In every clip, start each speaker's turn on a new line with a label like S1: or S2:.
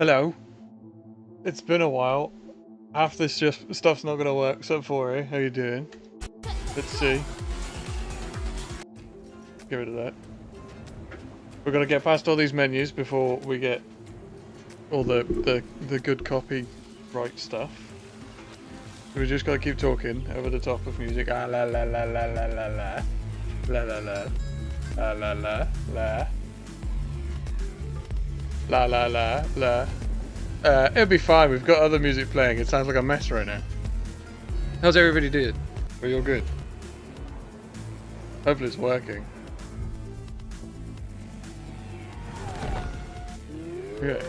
S1: Hello. It's been a while. Half this stuff's not gonna work. So for how you doing? Let's see. Get rid of that. We're gonna get past all these menus before we get all the good copyright stuff. We just gotta keep talking over the top of music. Ah la la la la la la la la la la la la la la la la la. It'll be fine. We've got other music playing. It sounds like a mess right now. How's everybody doing? Are you all good? Hopefully it's working. Okay.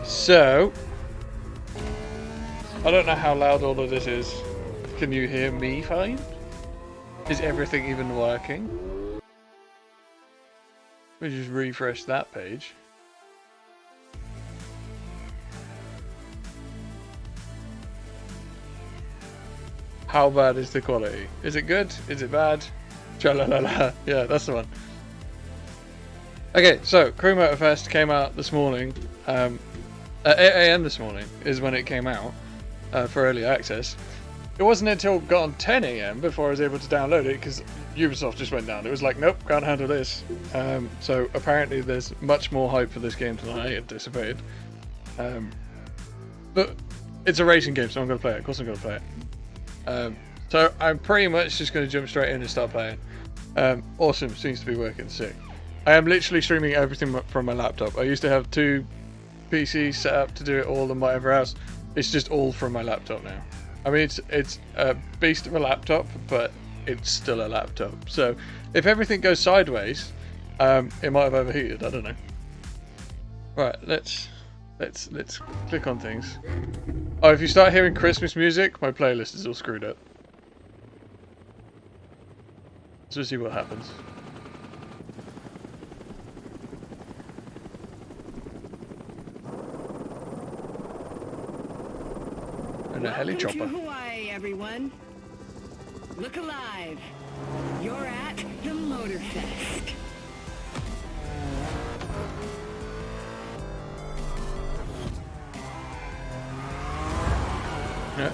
S1: So, I don't know how loud all of this is. Can you hear me fine? Is everything even working? Let me just refresh that page. How bad is the quality? Is it good? Is it bad? Cha-la-la-la. Yeah, that's the one. Okay, so Crew Motorfest came out this morning. At 8 AM this morning is when it came out for early access. It wasn't until it got on 10 AM before I was able to download it because Ubisoft just went down. It was like, nope, can't handle this. So apparently there's much more hype for this game than I anticipated. But it's a racing game, so I'm going to play it. Of course I'm going to play it. So I'm pretty much just going to jump straight in and start playing. Awesome, seems to be working sick. I am literally streaming everything from my laptop. I used to have 2 PCs set up to do it all and whatever else. It's just all from my laptop now. I mean, it's a beast of a laptop, but it's still a laptop. So if everything goes sideways, it might have overheated. I don't know. Right, let's click on things. Oh, if you start hearing Christmas music, my playlist is all screwed up. Let's just see what happens. And a heli chopper.
S2: Welcome to Hawaii, everyone. Look alive. You're at the Motorfest.
S1: Yeah.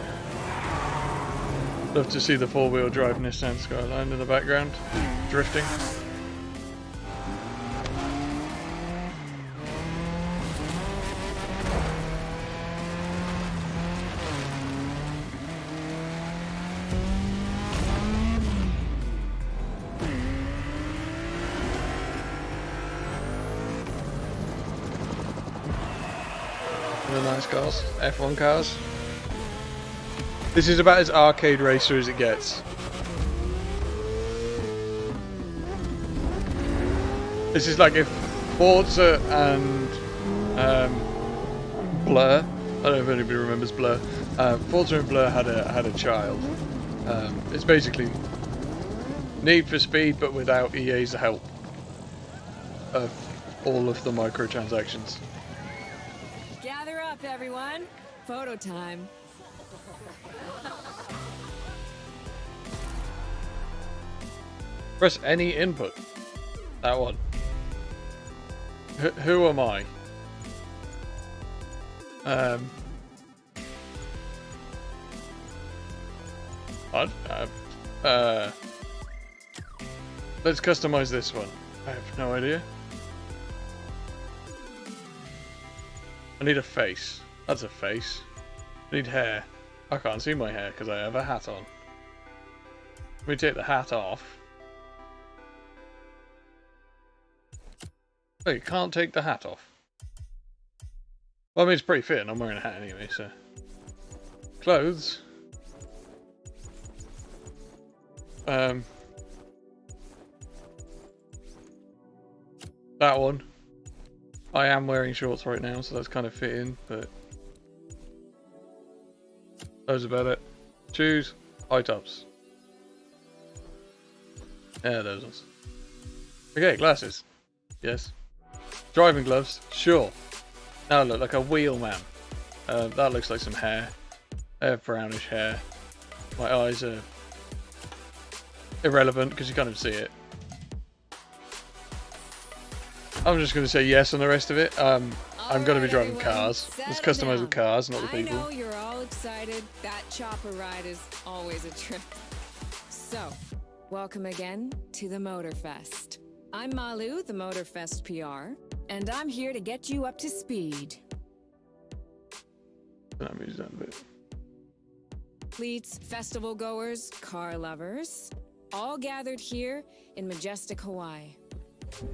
S1: Love to see the 4-wheel drive Nissan Skyline in the background, drifting. The nice cars, F1 cars. This is about as arcade racer as it gets. This is like if Forza and Blur, I don't know if anybody remembers Blur. Forza and Blur had a child. It's basically Need for Speed, but without EA's help of all of the microtransactions.
S2: Gather up, everyone. Photo time.
S1: Press any input. That one. Who am I? Let's customize this one. I have no idea. I need a face. That's a face. I need hair. I can't see my hair because I have a hat on. Let me take the hat off. Oh, you can't take the hat off. Well, I mean, it's pretty fitting. I'm wearing a hat anyway, so. Clothes. That one. I am wearing shorts right now, so that's kind of fitting, but. Those about it. Shoes. High tops. Yeah, those ones. Okay, glasses. Yes. Driving gloves, sure. Now I look like a wheelman. That looks like some hair. I have brownish hair. My eyes are irrelevant because you can't even see it. I'm just going to say yes on the rest of it. I'm going to be driving
S2: everyone,
S1: cars. Let's
S2: settle
S1: customize the
S2: down.
S1: cars, not the
S2: I
S1: people.
S2: know you're all excited. That chopper ride is always a trip. So, welcome again to the Motorfest. I'm Malu, the Motorfest PR, and I'm here to get you up to speed.
S1: That moves down a bit.
S2: Fleets, festival goers, car lovers, all gathered here in majestic Hawaii.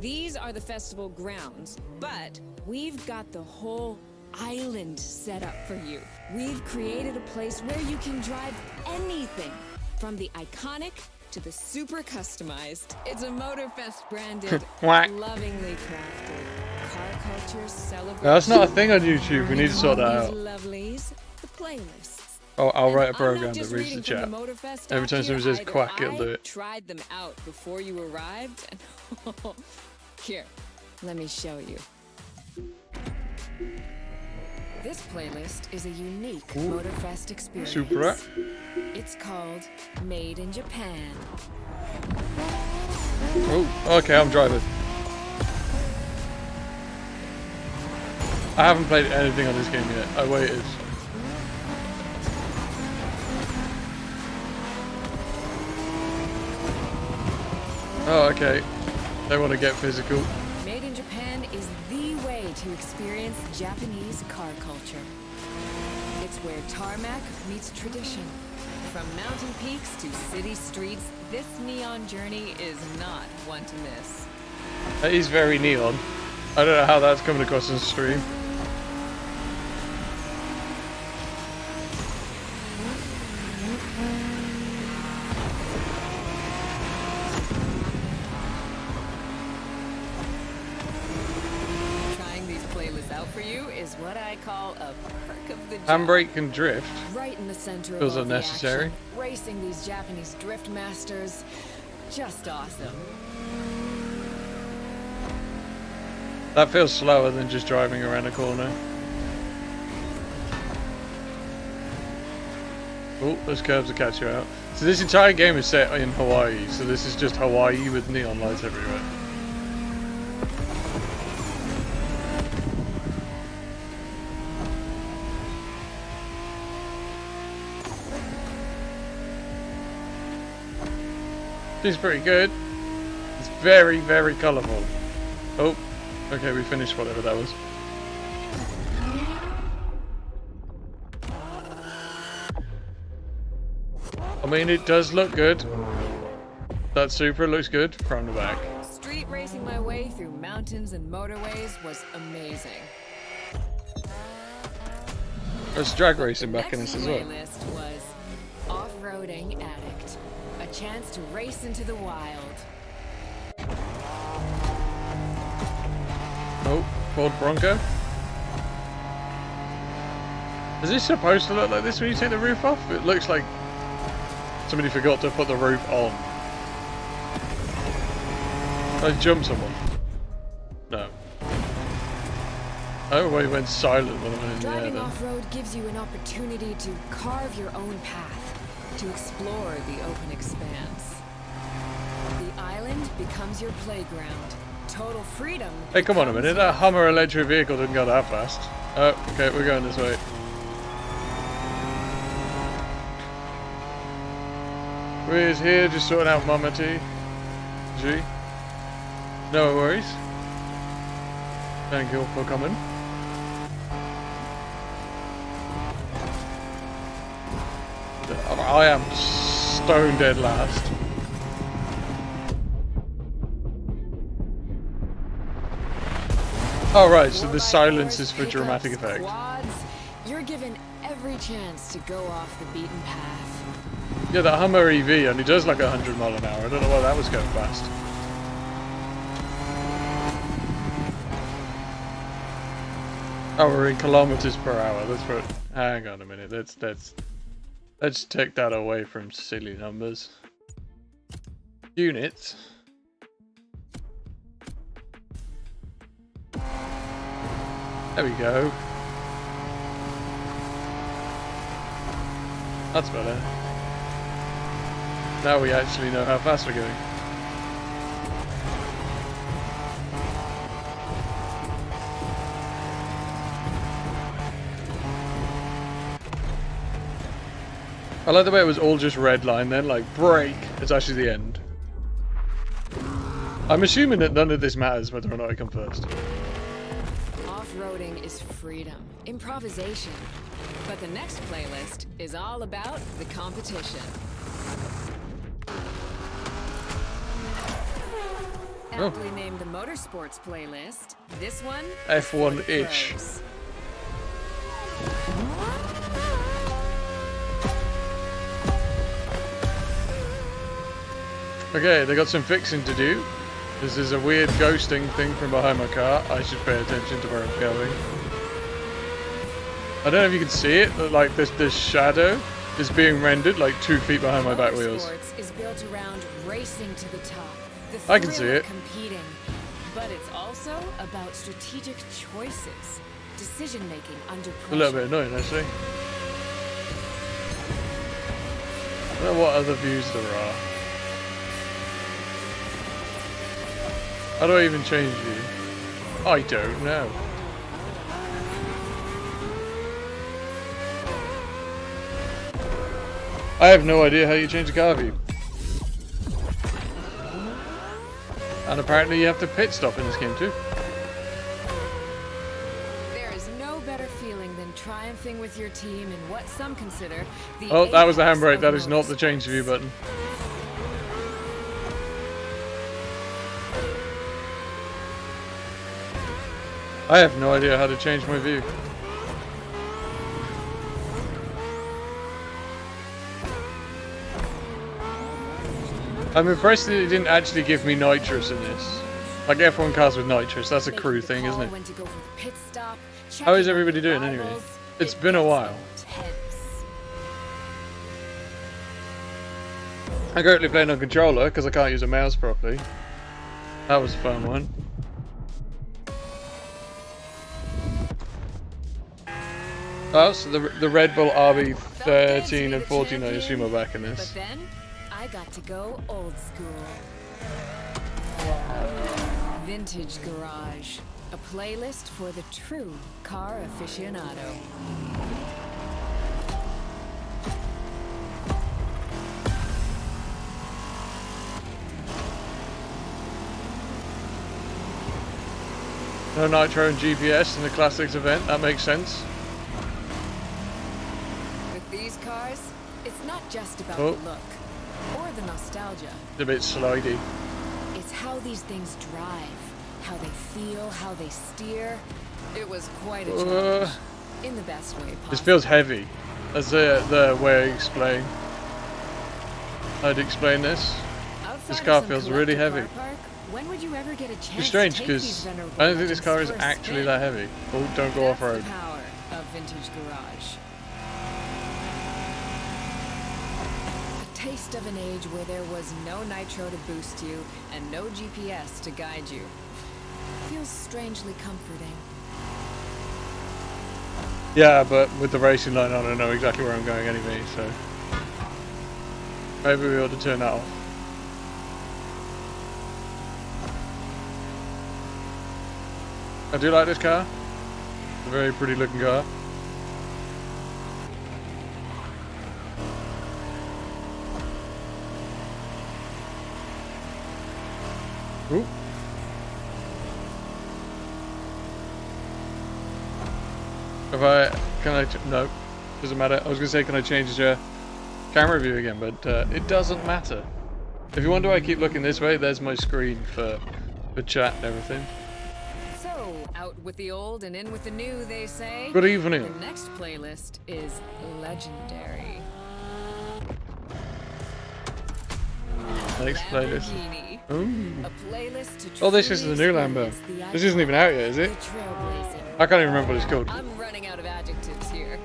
S2: These are the festival grounds, but we've got the whole island set up for you. We've created a place where you can drive anything, from the iconic to the super customized. It's a Motorfest branded,
S1: Whack.
S2: lovingly crafted car culture celebration.
S1: No, that's not a thing on YouTube. We need to sort that
S2: All
S1: out.
S2: these lovelies, the playlists.
S1: Oh, I'll
S2: And
S1: write a
S2: I'm
S1: program
S2: not
S1: that
S2: just
S1: reads the
S2: reading
S1: chat.
S2: from the Motorfest
S1: Every
S2: app
S1: time
S2: here
S1: someone says
S2: either.
S1: quack, it'll do
S2: I
S1: it.
S2: tried them out before you arrived. And here, let me show you. This playlist is a unique Motorfest experience.
S1: Super.
S2: It's called Made in Japan.
S1: Oh, okay, I'm driving. I haven't played anything on this game yet. I waited. Oh, okay. They want to get physical.
S2: Made in Japan is the way to experience Japanese car culture. It's where tarmac meets tradition. From mountain peaks to city streets, this neon journey is not one to miss.
S1: That is very neon. I don't know how that's coming across on stream.
S2: Trying these playlists out for you is what I call a perk of the job.
S1: Handbrake and drift.
S2: Right in the center
S1: Feels
S2: of all the
S1: unnecessary.
S2: action. Racing these Japanese drift masters, just awesome.
S1: That feels slower than just driving around a corner. Oh, those curves will catch you out. So this entire game is set in Hawaii, so this is just Hawaii with neon lights everywhere. It's pretty good. It's very, very colourful. Oh, okay, we finished whatever that was. I mean, it does look good. That Supra looks good from the back.
S2: Street racing my way through mountains and motorways was amazing.
S1: There's drag racing
S2: The
S1: back in
S2: next
S1: this as well.
S2: playlist was Off-Roading Addict. A chance to race into the wild.
S1: Oh, Ford Bronco. Is this supposed to look like this when you take the roof off? It looks like somebody forgot to put the roof on. I jumped someone. No. Oh, well, he went silent when I went in the air
S2: Driving
S1: then.
S2: off-road gives you an opportunity to carve your own path, to explore the open expanse. The island becomes your playground. Total freedom.
S1: Hey, come on a minute. That Hummer electric vehicle didn't go that fast. Oh, okay, we're going this way. We're here just sorting out Mama T. G. No worries. Thank you for coming. I am stone dead last. Oh right, so the silence is for dramatic effect.
S2: Quads, you're given every chance to go off the beaten path.
S1: Yeah, the Hummer EV only does like 100 mile an hour. I don't know why that was going fast. Oh, we're in kilometers per hour. That's right. Hang on a minute. Let's take that away from silly numbers. Units. There we go. That's better. Now we actually know how fast we're going. I like the way it was all just red line then, like break. It's actually the end. I'm assuming that none of this matters whether or not I come first.
S2: Off-roading is freedom, improvisation. But the next playlist is all about the competition. Aptly named the Motorsports playlist, this one
S1: F1-ish. Okay, they got some fixing to do. This is a weird ghosting thing from behind my car. I should pay attention to where I'm going. I don't know if you can see it, but like this shadow is being rendered like 2 feet behind my back wheels.
S2: Motorsports is built around racing to the top.
S1: I can see it.
S2: Competing, but it's also about strategic choices, decision making under pressure.
S1: A little bit annoying, actually. I don't know what other views there are. How do I even change view? I don't know. I have no idea how you change the car view. And apparently you have to pit stop in this game too.
S2: There is no better feeling than triumphing with your team in what some consider the
S1: Oh, that was the
S2: apex
S1: handbrake.
S2: of
S1: That is not the
S2: motorsports.
S1: change view button. I have no idea how to change my view. I'm impressed that it didn't actually give me nitrous in this. Like F1 cars with nitrous, that's a crew thing, isn't it?
S2: When to go for the pit stop,
S1: How is
S2: checking
S1: everybody
S2: on the
S1: doing anyway?
S2: rivals,
S1: It's
S2: it
S1: been a
S2: gets
S1: while.
S2: intense.
S1: I'm currently playing on controller because I can't use a mouse properly. That was a fun one. Oh, so the Red Bull RB13 and 14 I assume are back in
S2: But
S1: this.
S2: then, I got to go old school. Vintage Garage, a playlist for the true car aficionado.
S1: No nitro and GPS in the Classics event, that makes sense.
S2: With these cars, it's not just about
S1: Oh.
S2: the look or the nostalgia.
S1: It's a bit slidey.
S2: It's how these things drive, how they feel, how they steer. It was quite a challenge, in the best way possible.
S1: This feels heavy. That's the way I explain. I'd explain this.
S2: Outside
S1: This
S2: of
S1: car
S2: some
S1: feels really
S2: collector
S1: heavy.
S2: car park, when would you ever get a chance
S1: It's strange
S2: to take
S1: because
S2: these venerable
S1: I don't think this car is
S2: legends for a
S1: actually
S2: spin?
S1: that heavy. Oh, don't go
S2: That's
S1: off-road.
S2: the power of Vintage Garage. A taste of an age where there was no nitro to boost you and no GPS to guide you. Feels strangely comforting.
S1: Yeah, but with the racing line on, I know exactly where I'm going anyway, so maybe we ought to turn that off. I do like this car. It's a very pretty looking car. Ooh. No, doesn't matter. I was gonna say, can I change the camera view again, but it doesn't matter. If you wonder why I keep looking this way, there's my screen for chat and everything.
S2: So, out with the old and in with the new, they say.
S1: Good evening.
S2: The next playlist is legendary.
S1: Next playlist.
S2: Lamborghini,
S1: Ooh.
S2: a playlist to
S1: Oh, this is the
S2: truly
S1: new Lambo.
S2: experience the
S1: This isn't even out yet, is it?
S2: the trailblazing.
S1: I can't even remember what it's called.
S2: I'm running out of adjectives here.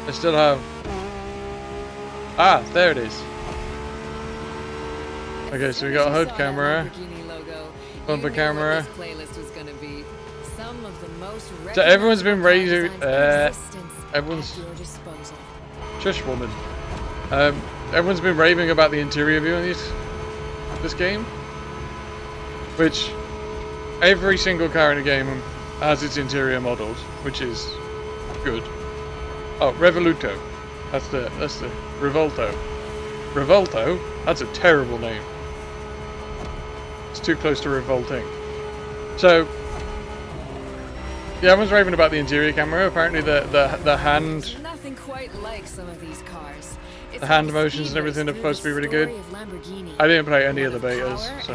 S1: I still have... Ah, there it is. Okay, so we got a HUD camera,
S2: Lamborghini logo,
S1: bumper
S2: you knew
S1: camera.
S2: what this playlist was gonna be. Some of the most
S1: So everyone's been
S2: recognizable
S1: raising-
S2: car designs in existence
S1: everyone's-
S2: at your disposal.
S1: Shush, woman. Everyone's been raving about the interior view in this game, which every single car in the game has its interior models, which is good. Oh, Revoluto. That's the Revolto. Revolto? That's a terrible name. It's too close to revolting. So, yeah, everyone's raving about the interior camera. Apparently, the hand,
S2: Nothing quite like some of these cars.
S1: the hand motions and everything are supposed to be really good. I didn't play any of the betas, so.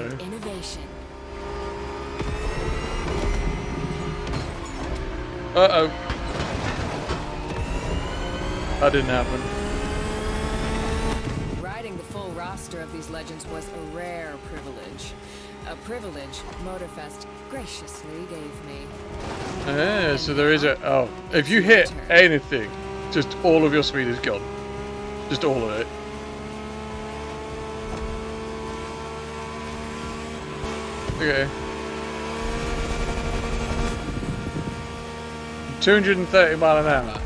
S1: Uh-oh. That didn't happen.
S2: Riding the full roster of these legends was a rare privilege. A privilege Motorfest graciously gave me.
S1: Yeah, so there is a... Oh, if you hit anything, just all of your speed is gone. Just all of it. Okay. 230 mile an hour.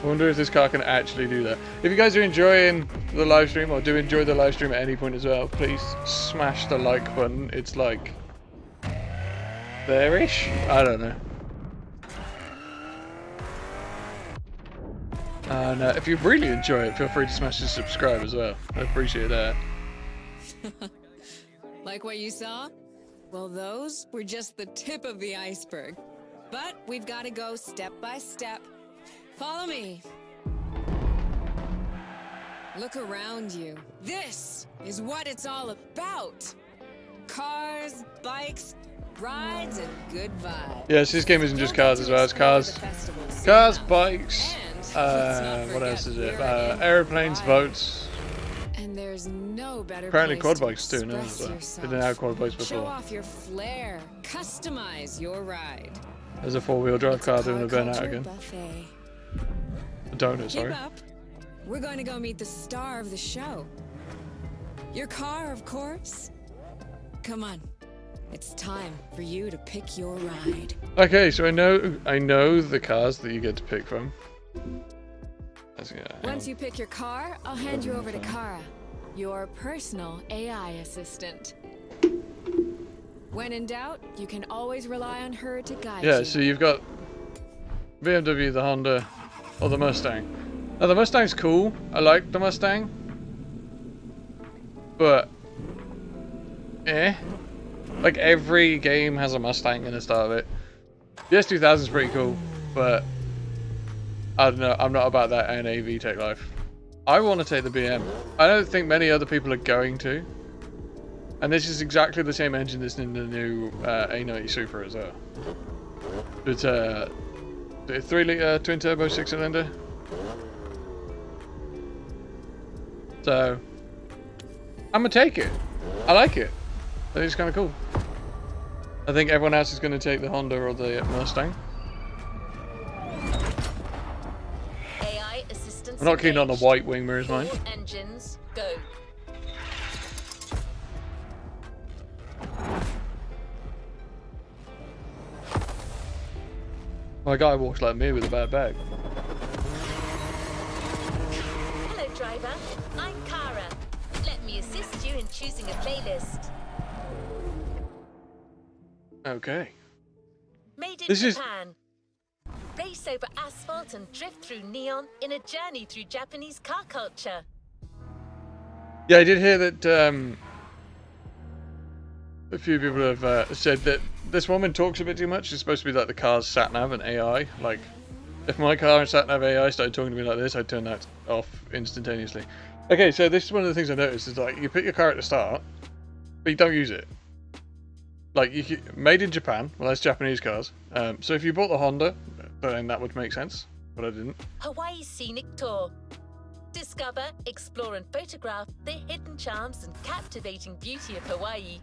S1: I wonder if this car can actually do that. If you guys are enjoying the live stream, or do enjoy the live stream at any point as well, please smash the like button. It's like there-ish? I don't know. And if you really enjoy it, feel free to smash the subscribe as well. I appreciate that.
S2: Like what you saw? Well, those were just the tip of the iceberg. But we've got to go step by step. Follow me. Look around you. This is what it's all about. Cars, bikes, rides, and good vibes.
S1: Yes, this game isn't just cars as well. It's cars, bikes, what else is it? Aeroplanes, boats.
S2: And there's no better
S1: Apparently
S2: place
S1: quad bikes too, no? Didn't have quad bikes before.
S2: Show off your flair. Customize your ride.
S1: There's a four-wheel drive car doing a burnout again.
S2: Buffet.
S1: A donut, sorry.
S2: Keep up. We're going to go meet the star of the show. Your car, of course. Come on. It's time for you to pick your ride.
S1: Okay, so I know the cars that you get to pick from.
S2: Once you pick your car, I'll hand you over to Kara, your personal AI assistant. When in doubt, you can always rely on her to guide you.
S1: Yeah, so you've got BMW, the Honda, or the Mustang. Now the Mustang's cool. I like the Mustang. But like every game has a Mustang in the start of it. The S2000 is pretty cool, but I don't know, I'm not about that NA VTEC life. I want to take the BM. I don't think many other people are going to. And this is exactly the same engine that's in the new A90 Super as well. It's a 3-litre twin-turbo 6-cylinder. So, I'm going to take it. I like it. I think it's kind of cool. I think everyone else is going to take the Honda or the Mustang.
S3: AI assistance.
S1: I'm not keen on the white wing mirrors, mine.
S3: Engines go.
S1: My guy walks like me with a bad bag.
S3: Hello, driver. I'm Kara. Let me assist you in choosing a playlist.
S1: Okay.
S3: Made in
S1: This is-
S3: Japan. Race over asphalt and drift through neon in a journey through Japanese car culture.
S1: Yeah, I did hear that a few people have said that this woman talks a bit too much. It's supposed to be like the car's sat-nav and AI. Like, if my car and sat-nav AI started talking to me like this, I'd turn that off instantaneously. Okay, so this is one of the things I noticed is like, you pick your car at the start, but you don't use it. Like, made in Japan, well that's Japanese cars. So if you bought the Honda, then that would make sense, but I didn't.
S3: Hawaii Scenic Tour. Discover, explore and photograph the hidden charms and captivating beauty of Hawaii.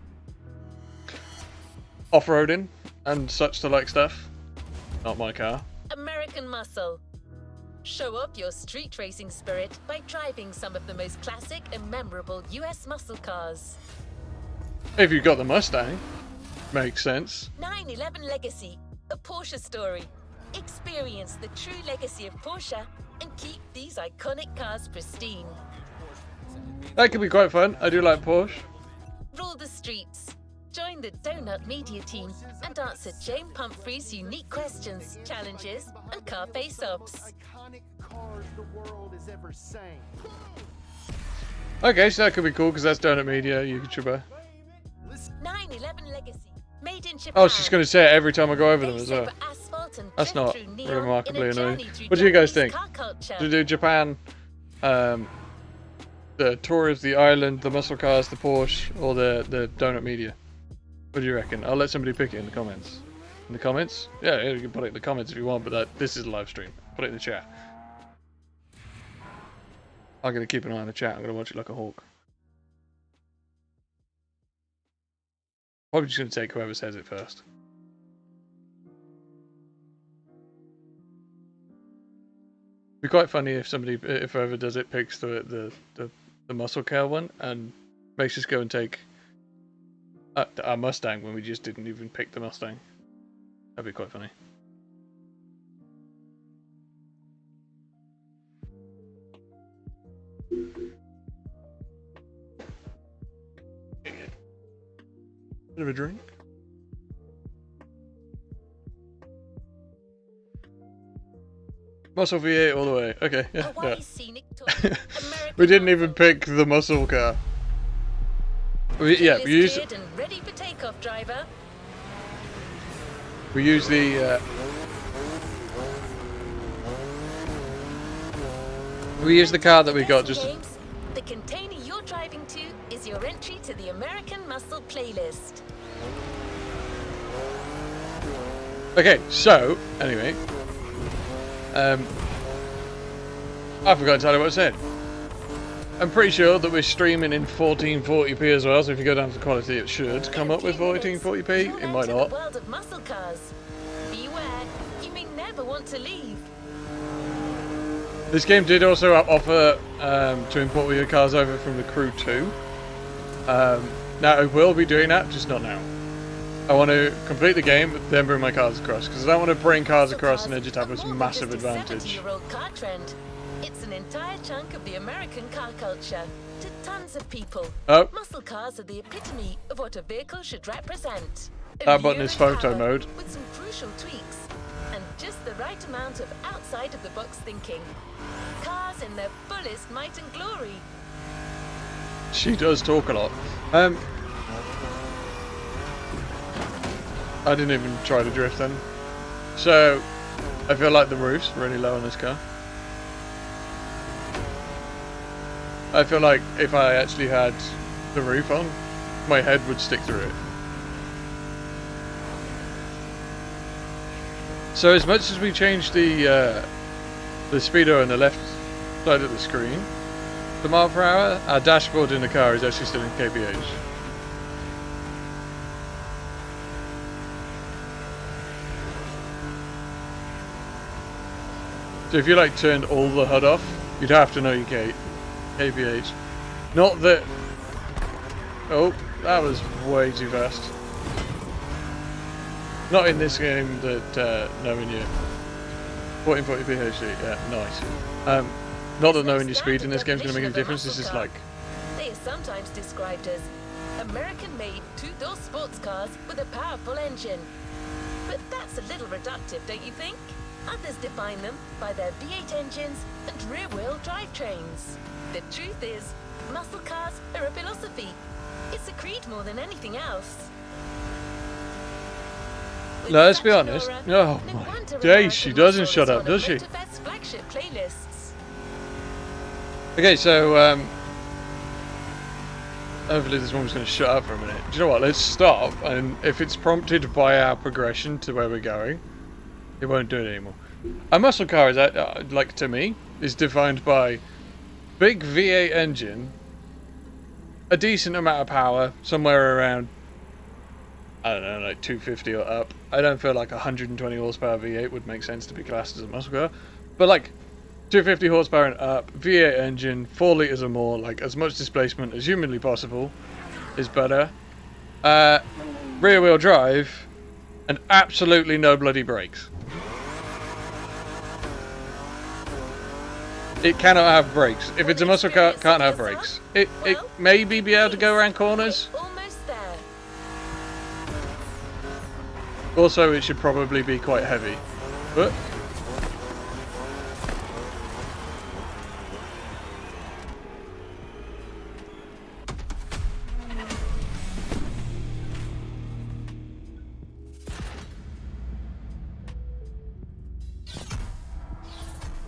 S1: Off-roading and such the like stuff. Not my car.
S3: American Muscle. Show off your street racing spirit by driving some of the most classic and memorable US muscle cars.
S1: If you've got the Mustang, makes sense.
S3: 911 Legacy, a Porsche story. Experience the true legacy of Porsche and keep these iconic cars pristine.
S1: That could be quite fun. I do like Porsche.
S3: Rule the streets. Join the Donut Media team and answer Jane Pumphrey's unique questions, challenges, and car face-offs.
S1: Okay, so that could be cool because that's Donut Media, YouTuber.
S3: 911 Legacy, made in Japan.
S1: Oh, she's going to say it every time I go over them as well. That's not remarkably annoying. What do you guys think? To do Japan, the tour of the island, the muscle cars, the Porsche, or the Donut Media? What do you reckon? I'll let somebody pick it in the comments. In the comments? Yeah, you can put it in the comments if you want, but this is a live stream. Put it in the chat. I'm going to keep an eye on the chat. I'm going to watch it like a hawk. Probably just going to take whoever says it first. It'd be quite funny if whoever does it picks the muscle car one and makes us go and take our Mustang when we just didn't even pick the Mustang. That'd be quite funny. Bit of a drink. Muscle V8 all the way. Okay, yeah. We didn't even pick the muscle car. We use the we use the car that we got just.
S3: The container you're driving to is your entry to the American Muscle playlist.
S1: Okay, so anyway, I forgot to tell you what I said. I'm pretty sure that we're streaming in 1440p as well, so if you go down to the quality, it should come up with 1440p. It might not.
S3: World of muscle cars. Beware, you may never want to leave.
S1: This game did also offer to import all your cars over from the Crew 2. Now I will be doing that, just not now. I want to complete the game, then bring my cars across, because I don't want to bring cars across and then just have this massive advantage.
S3: Car trend. It's an entire chunk of the American car culture. To tons of people, muscle cars are the epitome of what a vehicle should represent.
S1: That button is photo mode.
S3: With some crucial tweaks and just the right amount of outside-of-the-box thinking. Cars in their fullest might and glory.
S1: She does talk a lot. I didn't even try to drift then. So, I feel like the roof's really low on this car. I feel like if I actually had the roof on, my head would stick through it. So as much as we changed the speedo on the left side of the screen, the mile per hour, our dashboard in the car is actually still in kph. So if you like turned all the HUD off, you'd have to know your kph. Not that... Oh, that was way too fast. Not in this game that knowing your 1440p HD, yeah, nice. Not that knowing your speed in this game is going to make any difference, this is like...
S3: They are sometimes described as American-made two-door sports cars with a powerful engine. But that's a little reductive, don't you think? Others define them by their V8 engines and rear-wheel drivetrains. The truth is, muscle cars are a philosophy. It's a creed more than anything else.
S1: No, let's be honest. Oh my days, she doesn't shut up, does she? Okay, so hopefully this woman's going to shut up for a minute. Do you know what? Let's stop, and if it's prompted by our progression to where we're going, it won't do it anymore. A muscle car is, like to me, is defined by big V8 engine, a decent amount of power, somewhere around, I don't know, like 250 or up. I don't feel like 120 horsepower V8 would make sense to be classed as a muscle car, but like 250 horsepower and up, V8 engine, 4 litres or more, like as much displacement as humanly possible is better. Rear wheel drive, and absolutely no bloody brakes. It cannot have brakes. If it's a muscle car, can't have brakes. It maybe be able to go around corners.
S3: Almost there.
S1: Also, it should probably be quite heavy. But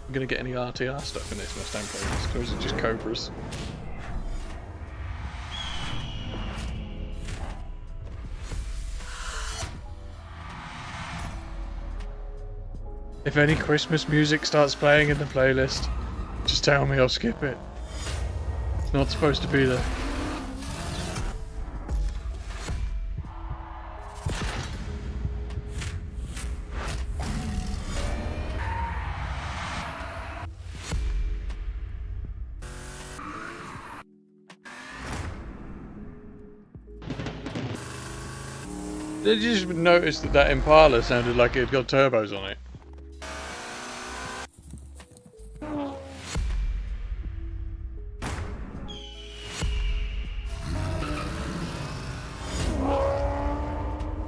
S1: I'm gonna get any RTR stuff in this Mustang playlist, or is it just Cobras? If any Christmas music starts playing in the playlist, just tell me, I'll skip it. It's not supposed to be there. Did you just notice that that Impala sounded like it had got turbos on it?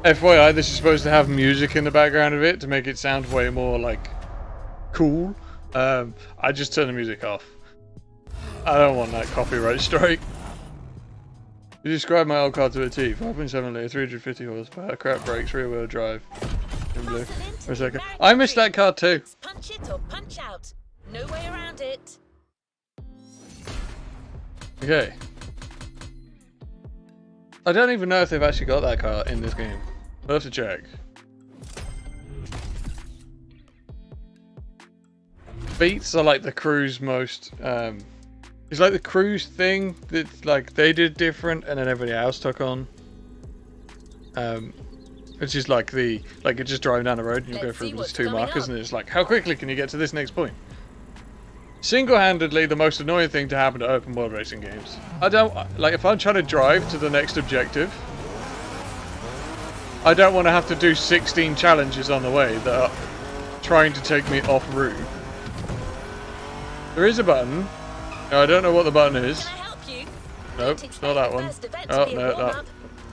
S1: FYI, this is supposed to have music in the background of it to make it sound way more like cool. I just turned the music off. I don't want that copyright strike. You described my old car to a T. 5.7 litre, 350 horsepower, crap brakes, rear wheel drive. In blue. For a second. I missed that car too.
S3: Punch it or punch out. No way around it.
S1: Okay. I don't even know if they've actually got that car in this game. I'll have to check. Beats are like the Crew's most it's like the Crew's thing that like they did different and then everybody else took on. Which is like the you're just driving down the road and you go through these two markers and it's like, how quickly can you get to this next point? Single-handedly the most annoying thing to happen to open world racing games. I don't like if I'm trying to drive to the next objective, I don't want to have to do 16 challenges on the way that are trying to take me off route. There is a button. I don't know what the button is.
S3: Can I help you?
S1: Nope, it's not that one. Oh, no, that.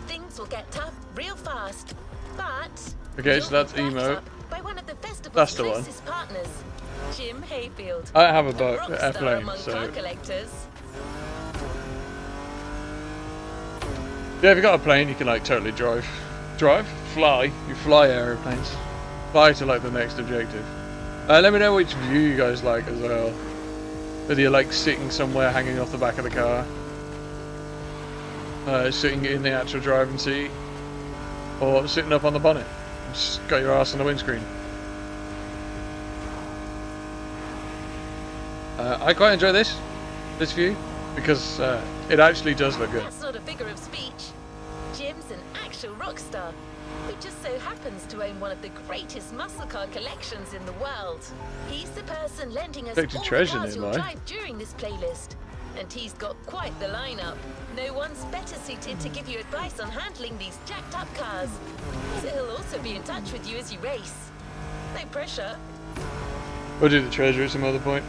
S3: Things will get tough real fast. But
S1: okay, so that's emote.
S3: By one of the
S1: That's the one.
S3: partners, Jim Hayfield.
S1: I don't have a boat,
S3: rock
S1: a
S3: star
S1: plane,
S3: among
S1: so
S3: car collectors.
S1: yeah, if you got a plane, you can like totally fly. You fly aeroplanes, fly to like the next objective. Let me know which view you guys like as well. Whether you're like sitting somewhere hanging off the back of the car, sitting in the actual driving seat, or sitting up on the bonnet. Just got your ass on the windscreen. I quite enjoy this view because it actually does look good.
S3: That's not a figure of speech. Jim's an actual rock star who just so happens to own one of the greatest muscle car collections in the world. He's the person lending us all the cars you'll drive during this playlist. And he's got quite the lineup. No one's better suited to give you advice on handling these jacked up cars. So he'll also be in touch with you as you race. No pressure.
S1: We'll do the treasure at some other point.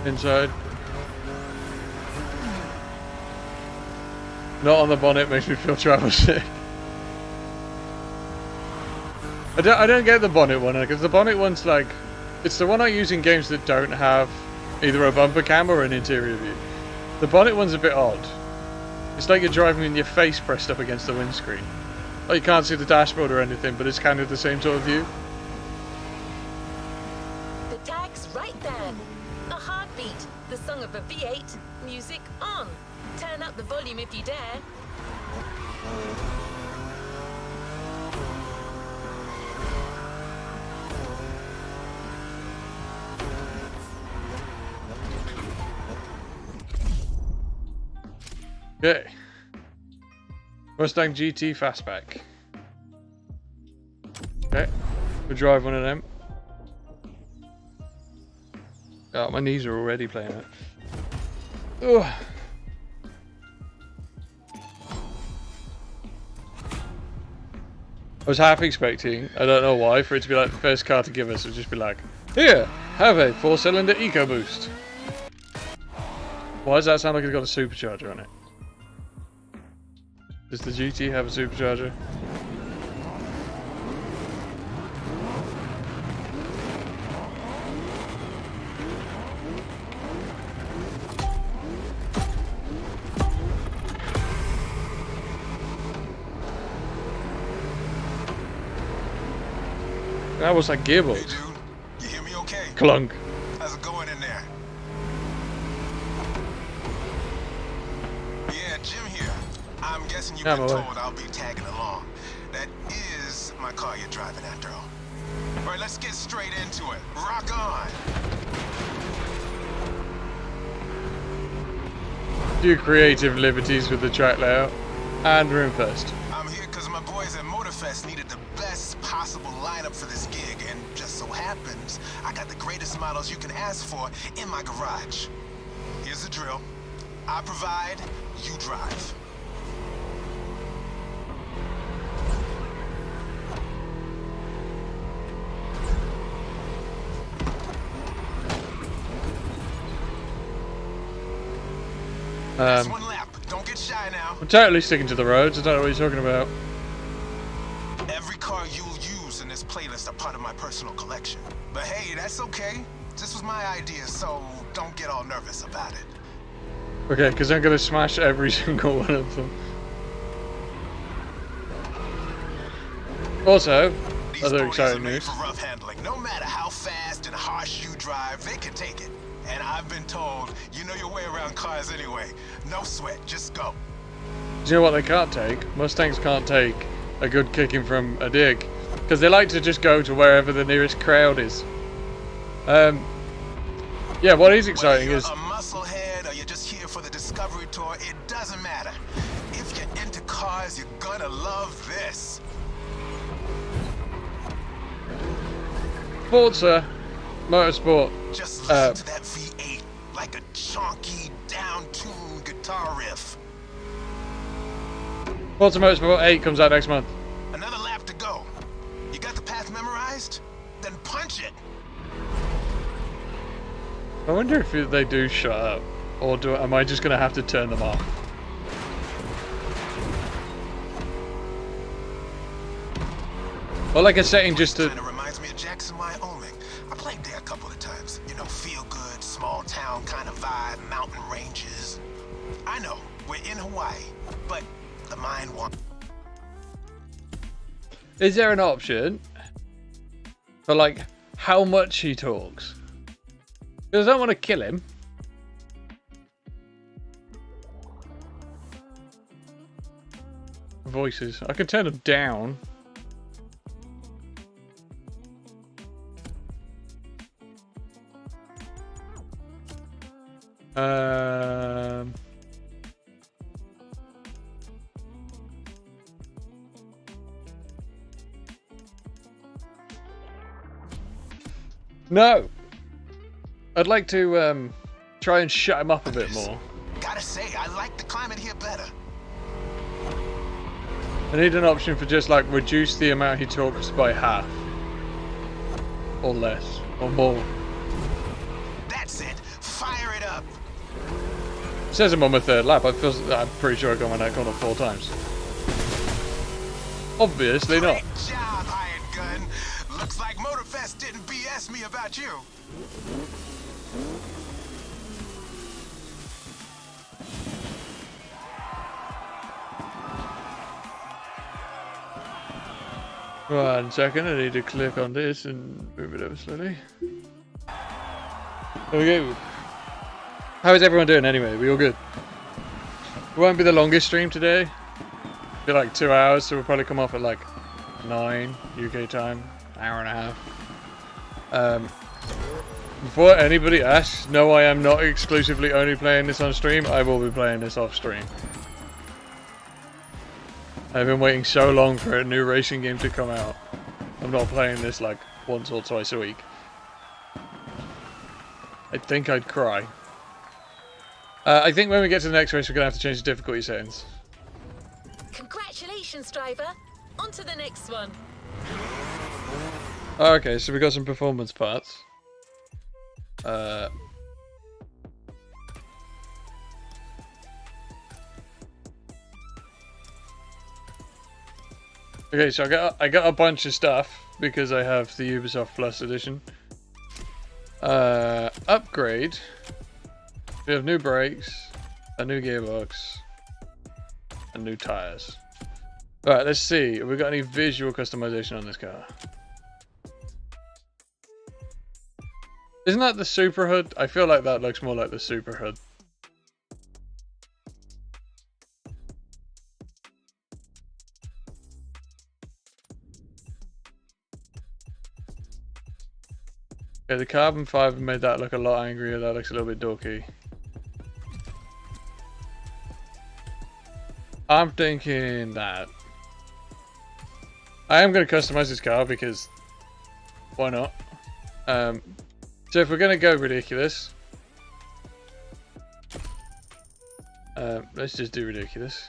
S1: Inside. Not on the bonnet makes me feel travel sick. I don't get the bonnet one because the bonnet one's like, it's the one I use in games that don't have either a bumper cam or an interior view. The bonnet one's a bit odd. It's like you're driving with your face pressed up against the windscreen. Like you can't see the dashboard or anything, but it's kind of the same sort of view.
S3: The tag's right there. A heartbeat, the song of a V8, music on. Turn up the volume if you dare.
S1: Okay. Mustang GT Fastback. Okay. We'll drive one of them. Oh, my knees are already playing it. Ugh. I was half expecting, I don't know why, for it to be like the first car to give us would just be like, here, have a 4-cylinder EcoBoost. Why does that sound like it's got a supercharger on it? Does the GT have a supercharger? That was like gearbox.
S4: Hey dude, you hear me okay?
S1: Clunk.
S4: How's it going in there? Yeah, Jim here. I'm guessing you've been told I'll be tagging along. That is my car you're driving after all. Alright, let's get straight into it. Rock on!
S1: Do creative liberties with the track layout. And room first.
S4: I'm here because my boys at Motorfest needed the best possible lineup for this gig, and just so happens, I got the greatest models you can ask for in my garage. Here's the drill. I provide, you drive. That's one lap. Don't get shy now.
S1: I'm totally sticking to the roads. I don't know what you're talking about.
S4: Every car you'll use in this playlist are part of my personal collection. But hey, that's okay. This was my idea, so don't get all nervous about it.
S1: Okay, because I'm going to smash every single one of them. Also,
S4: These
S1: other
S4: boys are
S1: exciting
S4: made
S1: news.
S4: for rough handling. No matter how fast and harsh you drive, they can take it. And I've been told you know your way around cars anyway. No sweat, just go.
S1: Do you know what they can't take? Mustangs can't take a good kicking from a dig. Because they like to just go to wherever the nearest crowd is. Yeah, what is exciting
S4: Whether
S1: is...
S4: you're a musclehead or you're just here for the discovery tour, it doesn't matter. If you're into cars, you're gonna love this.
S1: Forza Motorsport.
S4: Just listen to that V8 like a chunky, down-tuned guitar riff.
S1: Forza Motorsport 8 comes out next month.
S4: Another lap to go. You got the path memorized? Then punch it.
S1: I wonder if they do shut up. Or am I just going to have to turn them off? Or like a setting just to...
S4: Kind of reminds me of Jackson, Wyoming. I played there a couple of times. You know, feel good, small town kind of vibe, mountain ranges. I know, we're in Hawaii, but the mind wants...
S1: Is there an option for like how much he talks? Because I don't want to kill him. Voices. I can turn them down. No. I'd like to try and shut him up a bit more.
S4: Gotta say, I like the climate here better.
S1: I need an option for just like reduce the amount he talks by half. Or less. Or more.
S4: That's it. Fire it up.
S1: It says I'm on my third lap. I'm pretty sure I got my neck on it 4 times. Obviously not.
S4: Great job, hired gun. Looks like Motorfest didn't BS me about you.
S1: One second, I need to click on this and move it over slowly. There we go. How is everyone doing anyway? We all good? It won't be the longest stream today. It'll be like 2 hours, so we'll probably come off at like 9 UK time, hour and a half. Before anybody asks, no, I am not exclusively only playing this on stream. I will be playing this off stream. I've been waiting so long for a new racing game to come out. I'm not playing this like once or twice a week. I think I'd cry. I think when we get to the next race, we're going to have to change the difficulty settings.
S3: Congratulations, driver. On to the next one.
S1: Okay, so we got some performance parts. Okay, so I got a bunch of stuff because I have the Ubisoft Plus edition. Upgrade. We have new brakes, a new gearbox, and new tires. Alright, let's see. Have we got any visual customization on this car? Isn't that the Super Hood? I feel like that looks more like the Super Hood. Okay, the carbon fiber made that look a lot angrier. That looks a little bit dorky. I'm thinking that I am going to customize this car because why not? So if we're going to go ridiculous, let's just do ridiculous.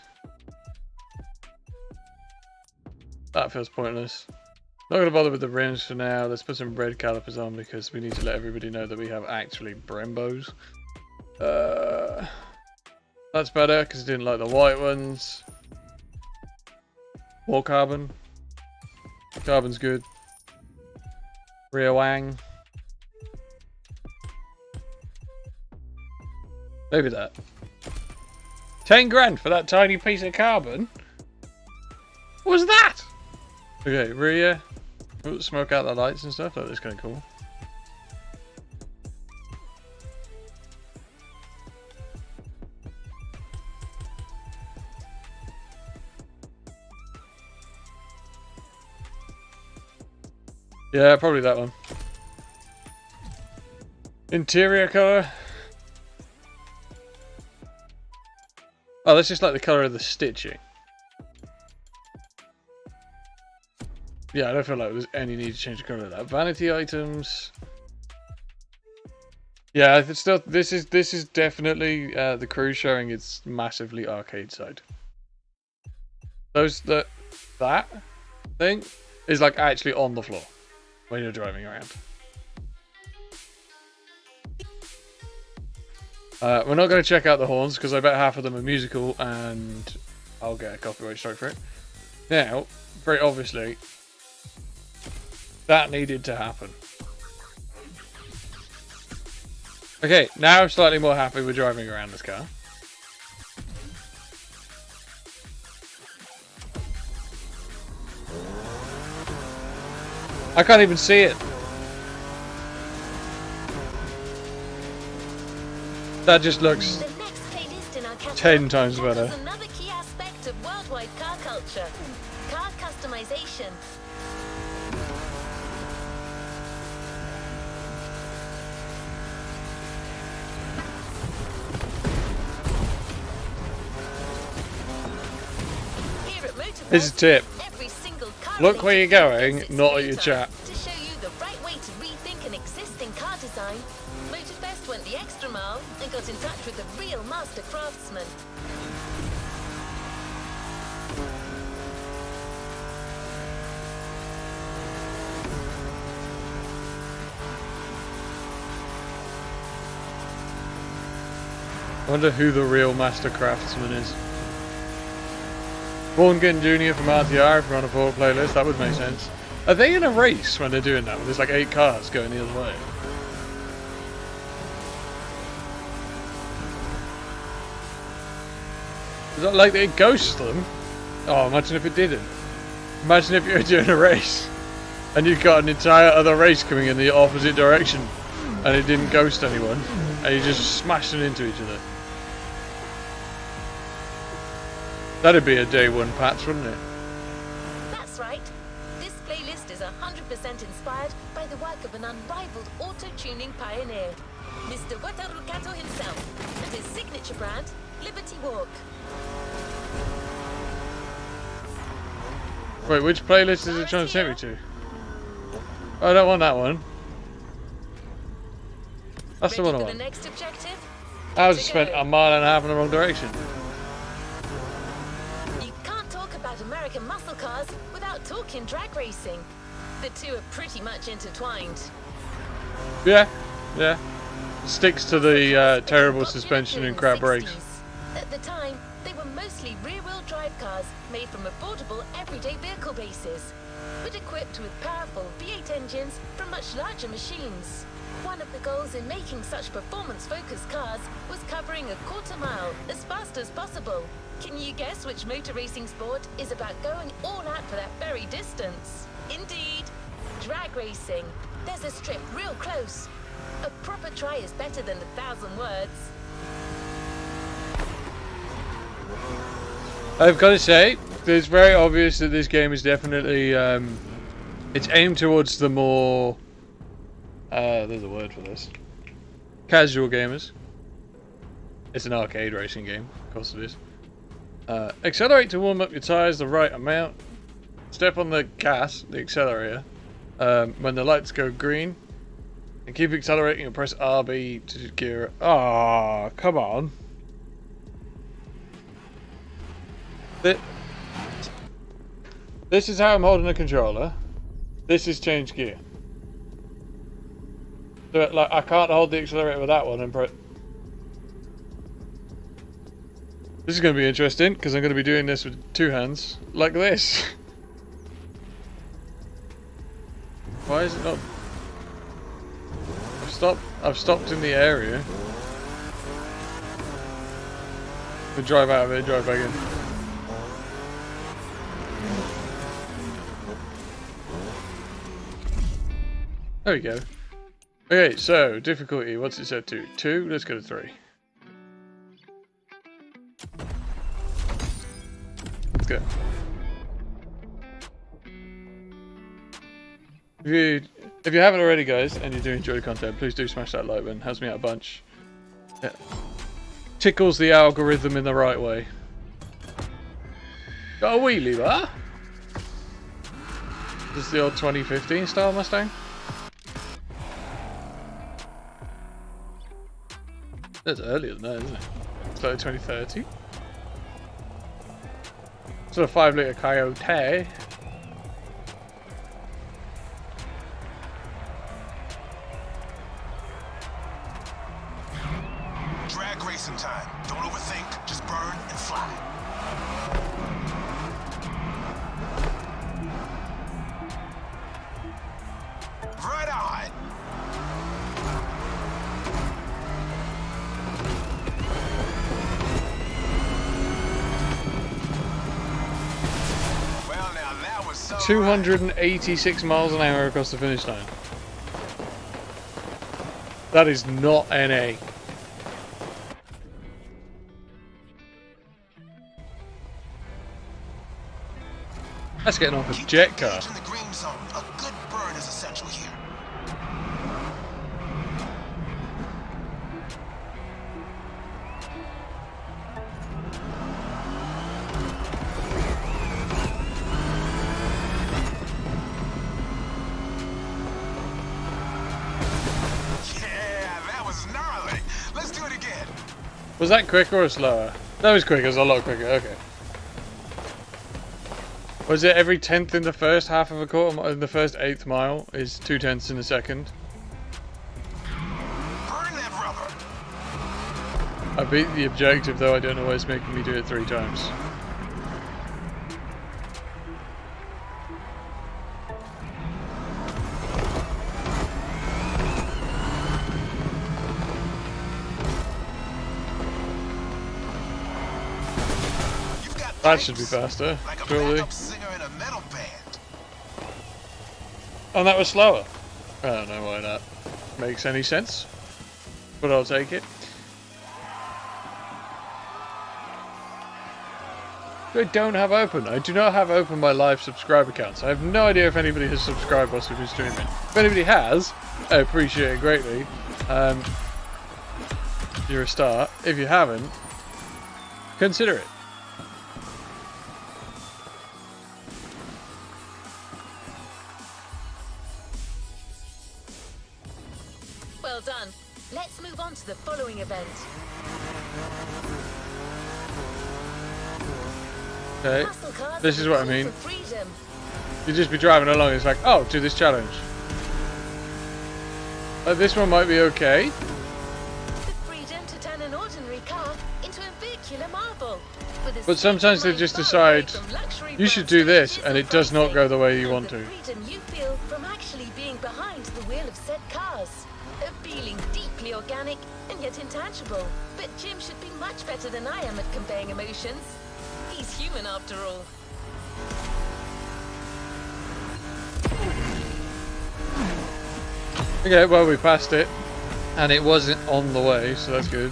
S1: That feels pointless. Not going to bother with the rims for now. Let's put some red calipers on because we need to let everybody know that we have actually Brembos. That's better because I didn't like the white ones. More carbon. Carbon's good. Rear wang. Maybe that. 10 grand for that tiny piece of carbon? What was that? Okay, rear. Ooh, smoke out the lights and stuff. That looks kind of cool. Yeah, probably that one. Interior color. Oh, that's just like the color of the stitching. Yeah, I don't feel like there's any need to change the color of that. Vanity items. Yeah, it's still this is definitely the Crew showing its massively arcade side. That thing is like actually on the floor when you're driving around. We're not going to check out the horns because I bet half of them are musical and I'll get a copyright strike for it. Now, very obviously, that needed to happen. Okay, now I'm slightly more happy with driving around this car. I can't even see it. That just looks 10 times better.
S3: Another key aspect of worldwide car culture. Car customization. Here at Motorfest,
S1: Here's a tip.
S3: every single car
S1: Look where you're going,
S3: visits its
S1: not at your
S3: data.
S1: chat.
S3: To show you the right way to rethink an existing car design, Motorfest went the extra mile and got in touch with a real master craftsman.
S1: I wonder who the real master craftsman is. Born-Gun Jr. from RTR, if you're on a forward playlist, that would make sense. Are they in a race when they're doing that? There's like 8 cars going the other way. Is that like it ghosts them? Oh, imagine if it didn't. Imagine if you were doing a race and you've got an entire other race coming in the opposite direction and it didn't ghost anyone and you just smashed it into each other. That'd be a day one patch, wouldn't it?
S3: That's right. This playlist is 100% inspired by the work of an unrivaled auto-tuning pioneer, Mr. Wataru Kato himself, and his signature brand, Liberty Walk.
S1: Wait, which playlist is it trying to take me to? Oh, I don't want that one. That's the one I
S3: Ready for
S1: want.
S3: the next objective?
S1: I just spent a mile and a half in the wrong direction.
S3: You can't talk about American muscle cars without talking drag racing. The two are pretty much intertwined.
S1: Yeah, yeah. Sticks to the
S3: Muscle cars
S1: terrible
S3: got
S1: suspension
S3: popular
S1: and
S3: in
S1: crap
S3: the
S1: brakes.
S3: 60s. At the time, they were mostly rear-wheel drive cars made from affordable everyday vehicle bases, but equipped with powerful V8 engines from much larger machines. One of the goals in making such performance-focused cars was covering a quarter mile as fast as possible. Can you guess which motor racing sport is about going all out for that very distance? Indeed, drag racing. There's a strip real close. A proper try is better than 1,000 words.
S1: I've got to say, it's very obvious that this game is definitely, it's aimed towards the more, there's a word for this, casual gamers. It's an arcade racing game, of course it is. Accelerate to warm up your tyres the right amount. Step on the gas, the accelerator, when the lights go green. And keep accelerating and press RB to gear it. Oh, come on. This is how I'm holding the controller. This is change gear. So, like, I can't hold the accelerator with that one and press. This is going to be interesting because I'm going to be doing this with two hands, like this. Why is it not? I've stopped in the area. We drive out of it, drive back in. There we go. Okay, so difficulty, what's it set to? 2? Let's go to 3. Let's go. If you haven't already, guys, and you do enjoy the content, please do smash that like button. Helps me out a bunch. Yeah. Tickles the algorithm in the right way. Got a wheelie bar? This is the old 2015 style Mustang. That's earlier than that, isn't it? It's like 2030. It's a 5-litre Coyote.
S4: Drag racing time. Don't overthink, just burn and fly. Right on. Well, now that was so
S1: 286 miles an hour across the finish line. That is not NA. That's getting off a jet car.
S4: In the green zone. A good burn is essential here. Yeah, that was gnarly. Let's do it again.
S1: Was that quicker or slower? That was quicker, it was a lot quicker, okay. Was it every 10th in the first half of a quarter, in the first 8th mile is 2/10 in a second?
S4: Burn that rubber.
S1: I beat the objective though, I don't know why it's making me do it 3 times. That should be faster,
S4: Like a
S1: surely.
S4: backup singer in a metal band.
S1: And that was slower. I don't know why that makes any sense, but I'll take it. I don't have open. I do not have open my live subscribe accounts. I have no idea if anybody has subscribed whilst we've been streaming. If anybody has, I appreciate it greatly. You're a star. If you haven't, consider it.
S3: Well done. Let's move on to the following event.
S1: Okay.
S3: Muscle cars
S1: This is
S3: are
S1: what I
S3: cool
S1: mean.
S3: for freedom.
S1: You just be driving along, it's like, oh, do this challenge. This one might be okay.
S3: The freedom to turn an ordinary car into a vehicular marvel.
S1: But sometimes they just decide, you should do this, and it does not go the way you want to.
S3: The freedom you feel from actually being behind the wheel of said cars. A feeling deeply organic and yet intangible. But Jim should be much better than I am at conveying emotions. He's human after all.
S1: Okay, well, we passed it, and it wasn't on the way, so that's good.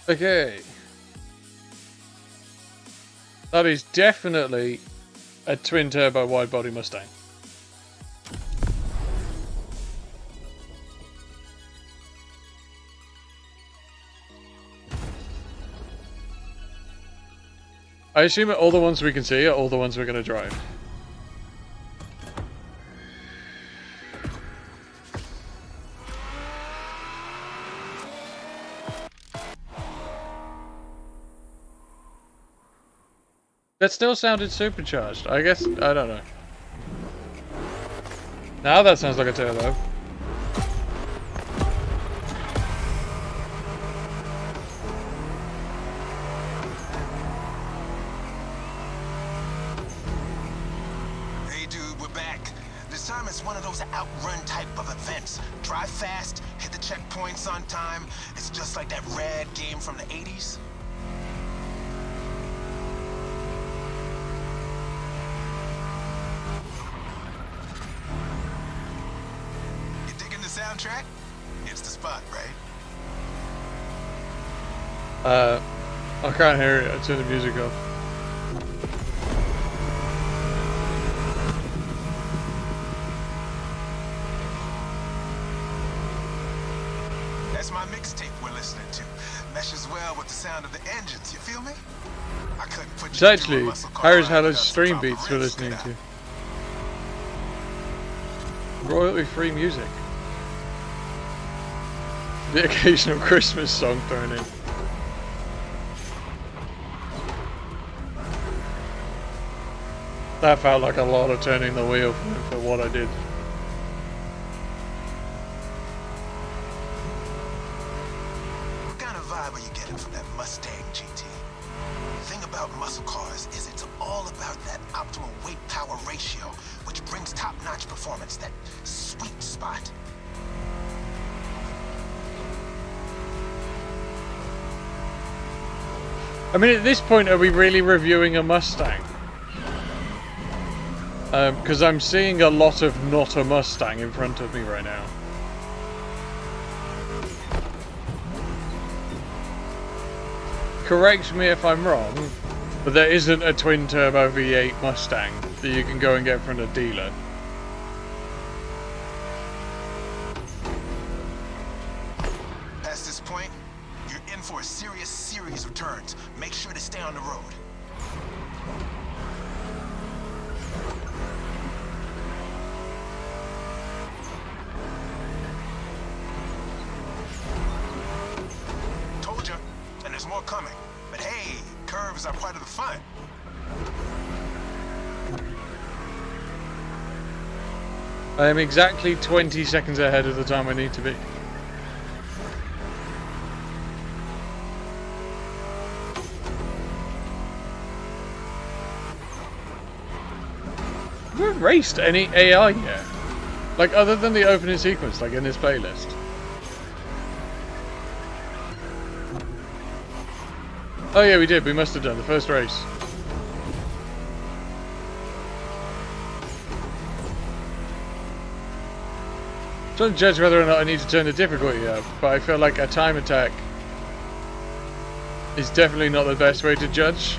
S1: Okay. That is definitely a twin-turbo wide-body Mustang. I assume all the ones we can see are all the ones we're going to drive. That still sounded supercharged. I guess, I don't know. Now that sounds like a turbo.
S4: Hey dude, we're back. This time it's one of those outrun type of events. Drive fast, hit the checkpoints on time. It's just like that rad game from the 80s. You digging the soundtrack? It's the spot, right?
S1: I can't hear it. I turned the music off.
S4: That's my mixtape we're listening to. Meshes well with the sound of the engines, you feel me? I couldn't put
S1: It's
S4: you through a
S1: actually
S4: muscle car
S1: Harry's
S4: ride
S1: Hello's
S4: without some
S1: stream
S4: proper
S1: beats we're
S4: riffs,
S1: listening
S4: could I?
S1: to. Royalty-free music. The occasional Christmas song thrown in. That felt like a lot of turning the wheel for what I did.
S4: What kind of vibe are you getting from that Mustang GT? The thing about muscle cars is it's all about that optimal weight-power ratio, which brings top-notch performance, that sweet spot.
S1: I mean, at this point, are we really reviewing a Mustang? Because I'm seeing a lot of not a Mustang in front of me right now. Correct me if I'm wrong, but there isn't a twin-turbo V8 Mustang that you can go and get from a dealer.
S4: Past this point, you're in for a serious series of turns. Make sure to stay on the road. Told you, and there's more coming. But hey, curves are part of the fun.
S1: I am exactly 20 seconds ahead of the time I need to be. We haven't raced any AI yet. Like, other than the opening sequence, like in this playlist. Oh yeah, we did. We must have done the first race. I'm trying to judge whether or not I need to turn the difficulty up, but I feel like a time attack is definitely not the best way to judge.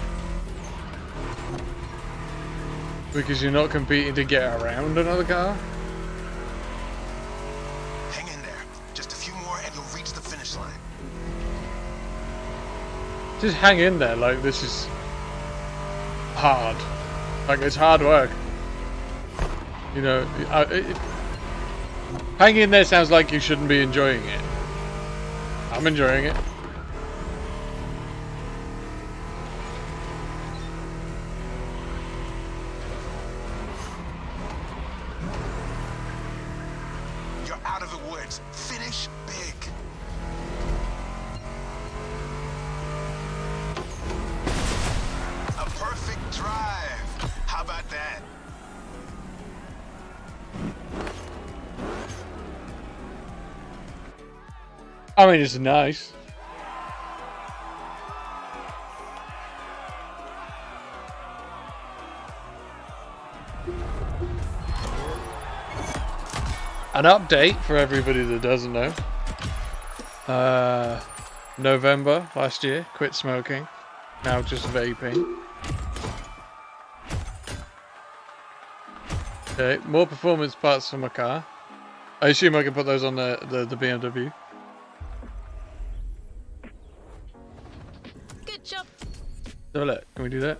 S1: Because you're not competing to get around another car.
S4: Hang in there. Just a few more and you'll reach the finish line.
S1: Just hang in there, like this is hard. Like, it's hard work. You know, hanging in there sounds like you shouldn't be enjoying it. I'm enjoying it.
S4: You're out of the woods. Finish big. A perfect drive. How about that?
S1: I mean, it's nice. An update for everybody that doesn't know. November last year, quit smoking. Now just vaping. Okay, more performance parts for my car. I assume I can put those on the BMW.
S3: Good job.
S1: Have a look. Can we do that?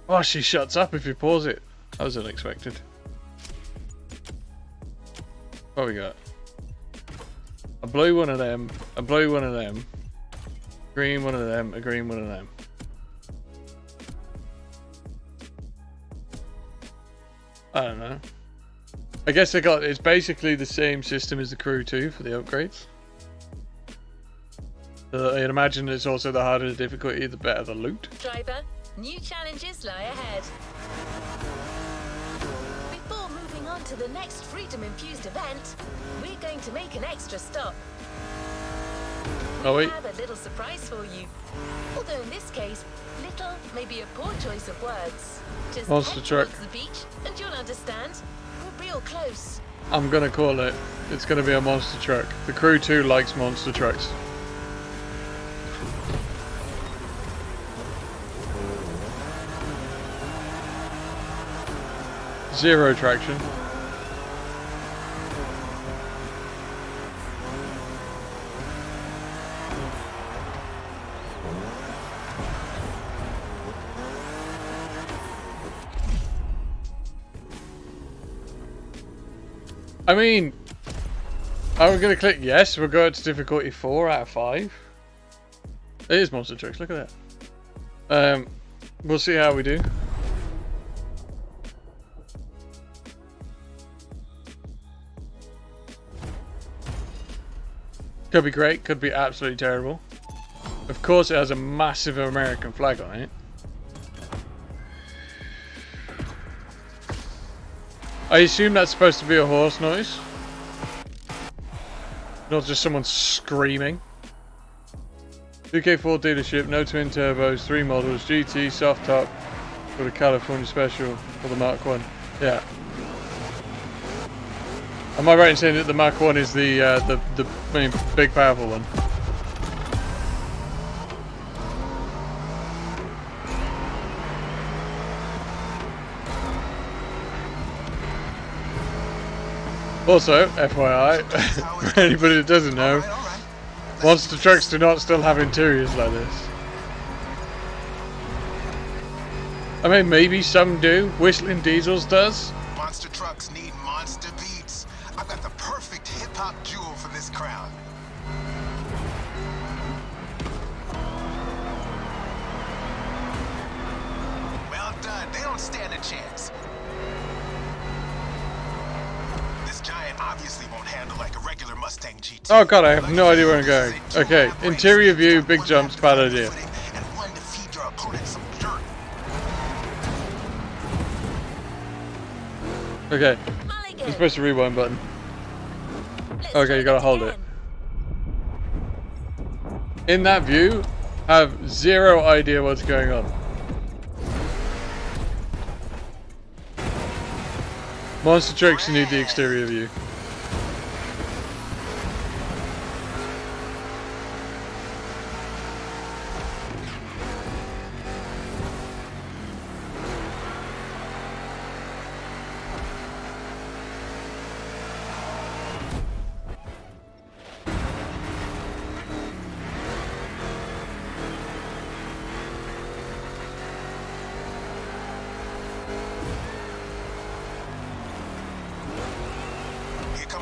S1: Oh, she shuts up if you pause it. That was unexpected. What we got? A blue one of them, a blue one of them, green one of them, a green one of them. I don't know. I guess it's basically the same system as the Crew 2 for the upgrades. So I'd imagine it's also the harder the difficulty, the better the loot.
S3: Driver, new challenges lie ahead. Before moving on to the next freedom-infused event, we're going to make an extra stop.
S1: Oh
S3: We
S1: wait,
S3: have a little surprise for you. Although in this case, little may be a poor choice of words. Just
S1: Monster
S3: head
S1: truck.
S3: towards the beach and you'll understand. We're real close.
S1: I'm gonna call it. It's gonna be a monster truck. The Crew 2 likes monster trucks. Zero traction. I mean, are we gonna click yes? We'll go to difficulty 4 out of 5. It is monster trucks. Look at that. We'll see how we do. Could be great, could be absolutely terrible. Of course it has a massive American flag on it. I assume that's supposed to be a horse noise. Not just someone screaming. UK4 dealership, no twin turbos, 3 models, GT, soft top, with a California special for the Mark 1. Yeah. Am I right in saying that the Mark 1 is the main big powerful one? Also, FYI, for anybody that doesn't know, monster trucks do not still have interiors like this. I mean, maybe some do. Whistling Diesels does.
S4: Monster trucks need monster beats. I've got the perfect hip-hop jewel for this crown. Well done. They don't stand a chance. This giant obviously won't handle like a regular Mustang GT.
S1: Oh god, I have no idea where I'm going. Okay, interior view, big jumps, bad idea.
S4: And one to feed your opponent some dirt.
S1: Okay,
S3: Mulligan.
S1: you're supposed to rewind button.
S3: Let's
S1: Okay,
S3: try
S1: you gotta
S3: that
S1: hold it.
S3: again.
S1: In that view, have zero idea what's going on. Monster trucks, you need the exterior view.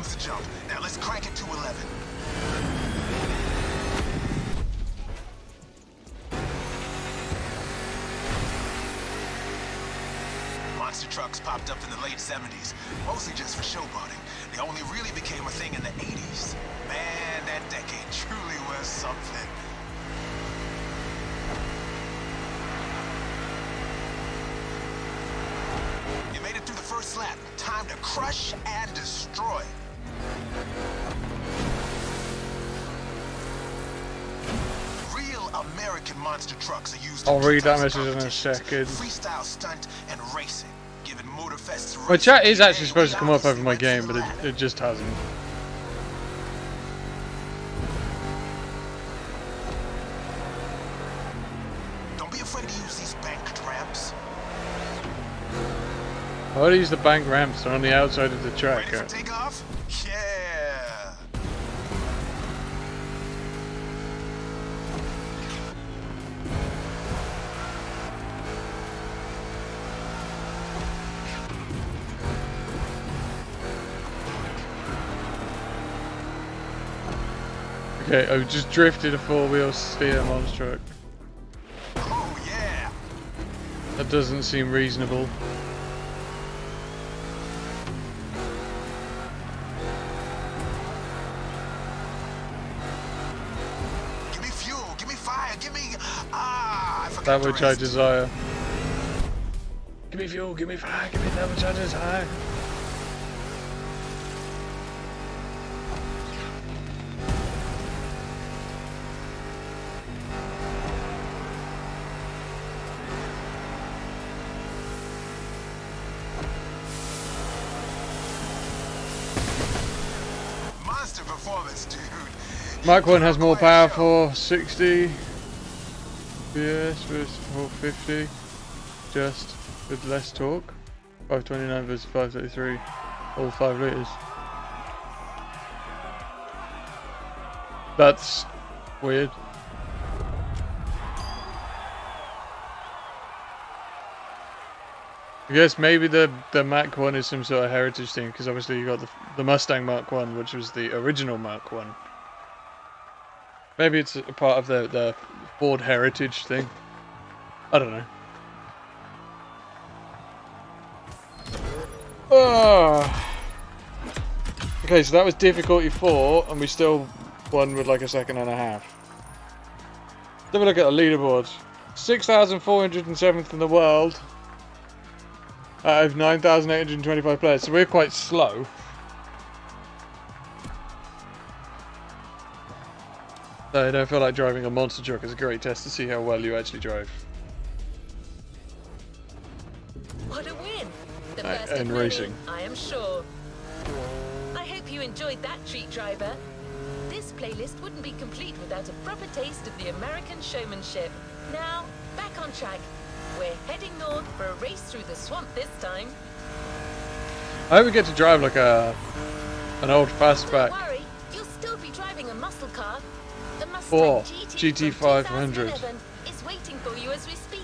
S4: comes the jump. Now let's crank it to 11. Monster trucks popped up in the late 70s, mostly just for showboating. They only really became a thing in the 80s. Man, that decade truly was something. You made it through the first lap. Time to crush and destroy. Real American monster trucks are used.
S1: I'll
S4: in
S1: read that
S4: two types
S1: message
S4: of
S1: in a
S4: competitions:
S1: second.
S4: freestyle stunt and racing. Giving Motorfest's
S1: My chat is
S4: racing
S1: actually supposed to come up over my
S4: obviously
S1: game,
S4: went
S1: but
S4: to the
S1: it just hasn't.
S4: Don't be afraid to use these banked ramps.
S1: Why do you use the bank ramps? They're on the outside of the track.
S4: Ready for takeoff? Yeah.
S1: Okay, I've just drifted a four-wheel steer monster truck.
S4: Oh yeah.
S1: That doesn't seem reasonable.
S4: Give me fuel. Give me fire. Give me. I forgot
S1: That
S4: the
S1: which I
S4: rest.
S1: desire. Give me fuel, give me fire, give me that which I desire.
S4: Monster performance, dude.
S1: Mach 1 has more power for 60 PS versus 450, just with less torque. 529 versus 533, all 5 litres. That's weird. I guess maybe the Mach 1 is some sort of heritage thing, because obviously you got the Mustang Mach 1, which was the original Mach 1. Maybe it's a part of the Ford heritage thing. I don't know. Oh. Okay, so that was difficulty 4, and we still won with like a second and a half. Then we look at the leaderboards. 6,407th in the world out of 9,825 players, so we're quite slow. I don't feel like driving a monster truck is a great test to see how well you actually drive.
S3: What a win! The
S1: And
S3: first of many,
S1: racing.
S3: I am sure. I hope you enjoyed that treat, driver. This playlist wouldn't be complete without a proper taste of the American showmanship. Now, back on track. We're heading north for a race through the swamp this time.
S1: I hope we get to drive like an old fastback.
S3: Don't worry, you'll still be driving a muscle car. The Mustang
S1: 4
S3: GT
S1: GT 500.
S3: 2011 is waiting for you as we speak.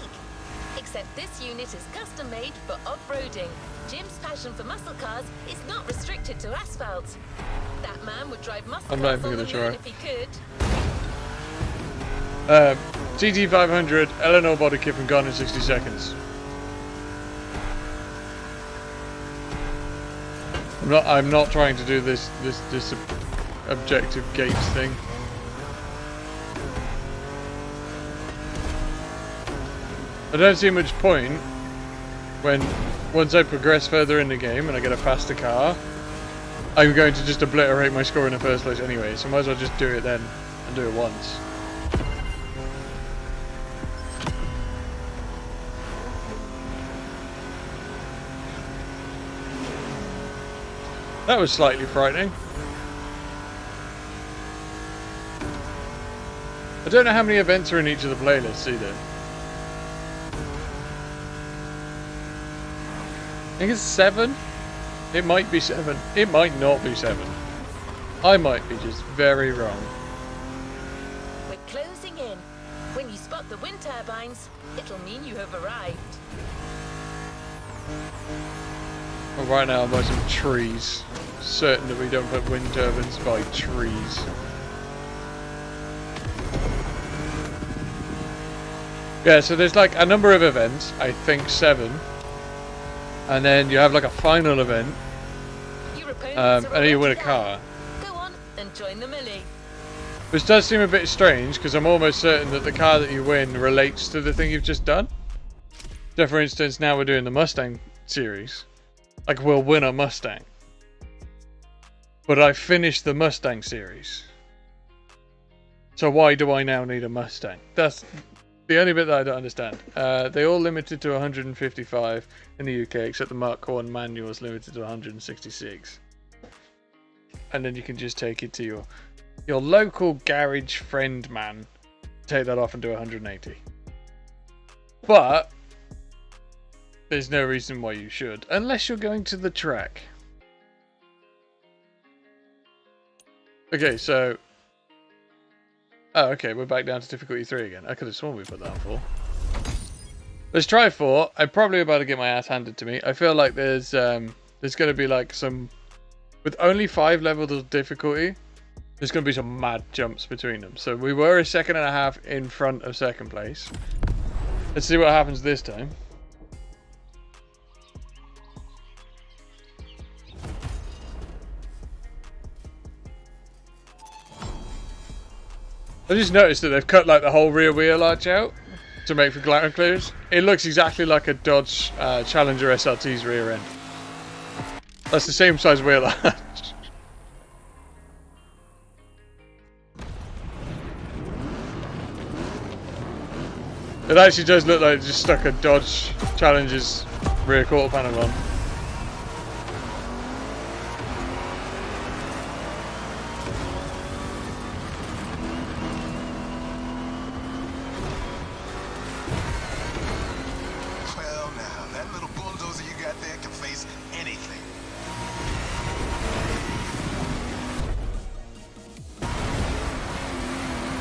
S3: Except this unit is custom made for off-roading. Jim's passion for muscle cars is not restricted to asphalt. That man would drive muscle
S1: I'm not
S3: cars
S1: even
S3: on
S1: gonna
S3: the moon
S1: try.
S3: if he could.
S1: GT 500, Eleanor body kit and gone in 60 seconds. I'm not trying to do this objective gates thing. I don't see much point when once I progress further in the game and I get a faster car, I'm going to just obliterate my score in the first place anyway, so I might as well just do it then and do it once. That was slightly frightening. I don't know how many events are in each of the playlists either. I think it's 7. It might be 7. It might not be 7. I might be just very wrong.
S3: We're closing in. When you spot the wind turbines, it'll mean you have arrived.
S1: Well, right now I'm by some trees. certain that we don't put wind turbines by trees. Yeah, so there's like a number of events, I think 7. And then you have like a final event, and then you win a car.
S3: Go on and join the melee.
S1: Which does seem a bit strange, because I'm almost certain that the car that you win relates to the thing you've just done. So for instance, now we're doing the Mustang series. Like, we'll win a Mustang. But I finished the Mustang series. So why do I now need a Mustang? That's the only bit that I don't understand. They all limited to 155 in the UK, except the Mark 1 manual is limited to 166. And then you can just take it to your local garage friend man. Take that off and do 180. But there's no reason why you should, unless you're going to the track. Okay, so... Oh, okay, we're back down to difficulty 3 again. I could have sworn we put that on 4. Let's try 4. I'm probably about to get my ass handed to me. I feel like there's going to be like some... With only 5 levels of difficulty, there's going to be some mad jumps between them. So we were a second and a half in front of second place. Let's see what happens this time. I just noticed that they've cut like the whole rear wheel arch out to make for ground clearance. It looks exactly like a Dodge Challenger SRT's rear end. That's the same size wheel arch. It actually does look like it just stuck a Dodge Challenger's rear quarter panel on.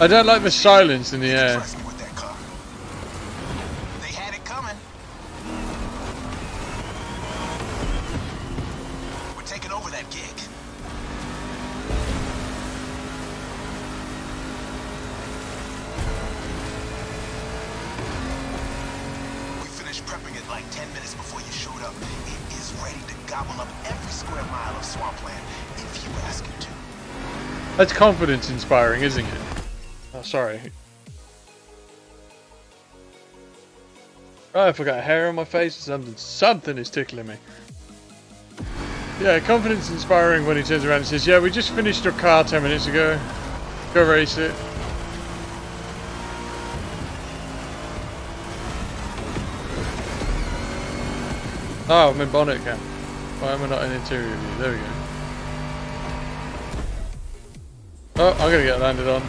S1: I don't like the silence in the air.
S4: They had it coming. We're taking over that gig. We finished prepping it like 10 minutes before you showed up. It is ready to gobble up every square mile of swampland if you ask it to.
S1: That's confidence inspiring, isn't it? Oh, sorry. Oh, I forgot hair on my face or something. Something is tickling me. Yeah, confidence inspiring when he turns around and says, yeah, we just finished your car 10 minutes ago. Go race it. Oh, my bonnet cam. Why am I not in interior view? There we go. Oh, I'm gonna get landed on.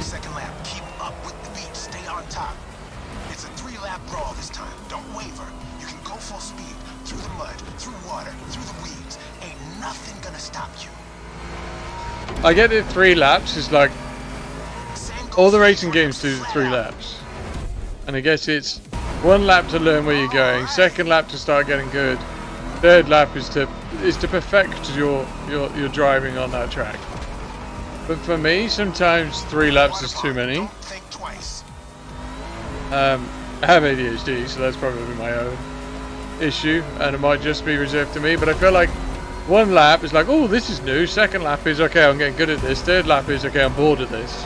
S4: Second lap, keep up with the beat, stay on top. It's a 3-lap brawl this time, don't waver. You can go full speed, through the mud, through water, through the weeds. Ain't nothing gonna stop you.
S1: I get it, 3 laps is like, all the racing games do 3 laps. And I guess it's 1 lap to learn where you're going, 2nd lap to start getting good, 3rd lap is to perfect your driving on that track. But for me, sometimes 3 laps is too many. I have ADHD, so that's probably my own issue, and it might just be reserved to me, but I feel like 1 lap is like, oh, this is new, 2nd lap is, okay, I'm getting good at this, 3rd lap is, okay, I'm bored at this.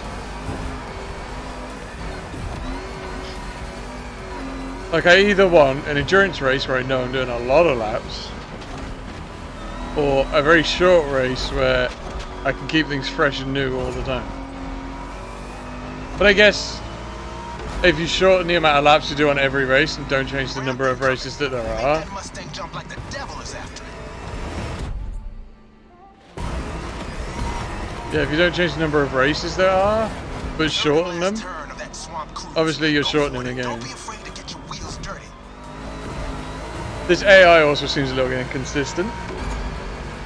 S1: Like, I either want an endurance race where I know I'm doing a lot of laps, or a very short race where I can keep things fresh and new all the time. But I guess if you shorten the amount of laps you do on every race and don't change the number of races that there are,
S4: Mustang jump like the devil is after it.
S1: yeah, if you don't change the number of races there are, but shorten them, obviously you're shortening the game. This AI also seems a little inconsistent.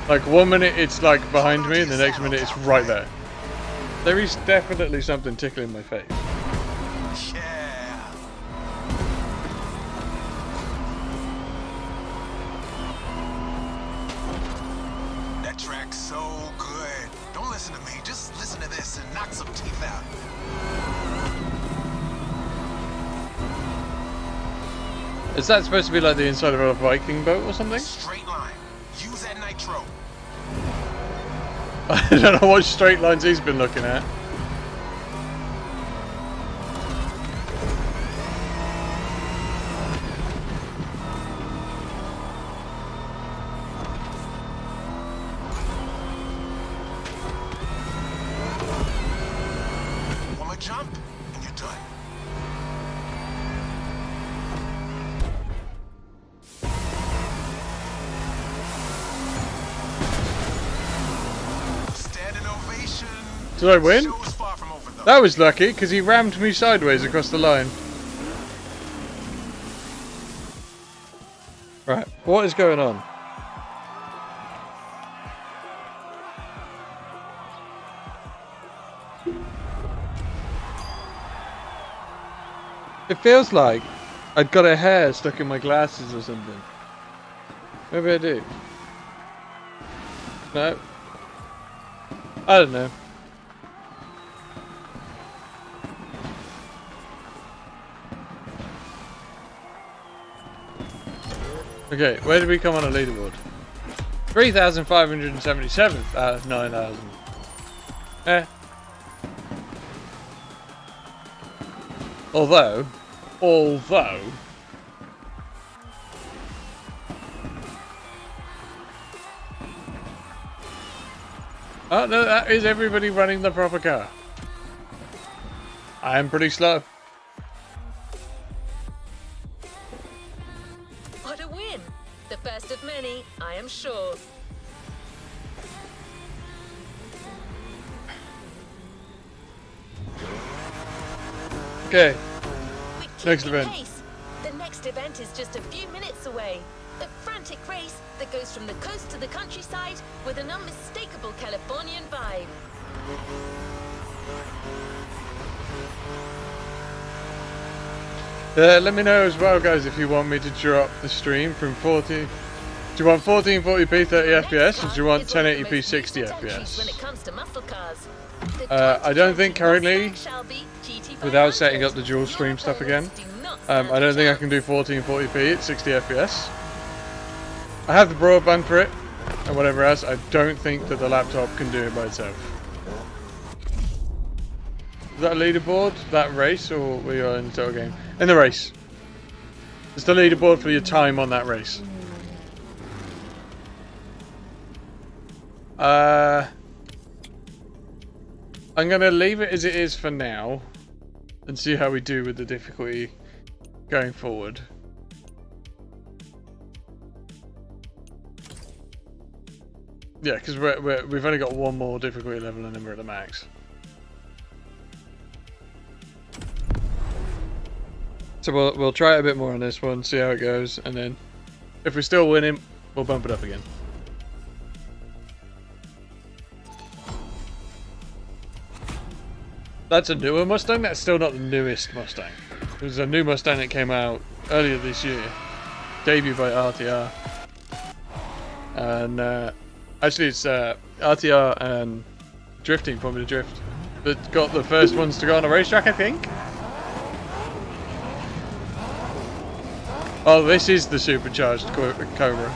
S1: Like 1 minute it's like behind me and the next minute it's right there. There is definitely something tickling my face.
S4: Yeah. listen to me. Just listen to this and knock some teeth out.
S1: Is that supposed to be like the inside of a Viking boat or something?
S4: Straight line. Use that nitro.
S1: I don't know what straight lines he's been looking at.
S4: One more jump, and you're done. Standing ovation.
S1: Did I win?
S4: Show's far from over, though.
S1: That was lucky, because he rammed me sideways across the line. Right, what is going on? It feels like I've got a hair stuck in my glasses or something. Maybe I do. No. I don't know. Okay, where did we come on a leaderboard? 3,577th out of 9,000. Although... Oh no, that is everybody running the proper car. I am pretty slow.
S3: What a win! The first of many, I am sure.
S1: Okay,
S3: We keep
S1: Next
S3: the
S1: event.
S3: pace. The next event is just a few minutes away. A frantic race that goes from the coast to the countryside with an unmistakable Californian vibe.
S1: let me know as well, guys, if you want me to drop the stream from 40. Do you want 1440p 30 FPS, or do you want 1080p 60 FPS?
S3: When it comes to muscle cars.
S1: I don't think currently, without setting up the dual stream stuff again, I don't think I can do 1440p at 60 FPS. I have the broadband for it, and whatever else. I don't think that the laptop can do it by itself. Is that a leaderboard? That race, or we are in the total game? In the race. It's the leaderboard for your time on that race. I'm gonna leave it as it is for now, and see how we do with the difficulty going forward. Yeah, because we've only got one more difficulty level and then we're at the max. So we'll try it a bit more on this one, see how it goes, and then if we're still winning, we'll bump it up again. That's a newer Mustang. That's still not the newest Mustang. There's a new Mustang that came out earlier this year, debuted by RTR, and actually it's RTR and Drifting, Formula Drift, that got the first ones to go on a racetrack, I think. Oh, this is the supercharged Cobra.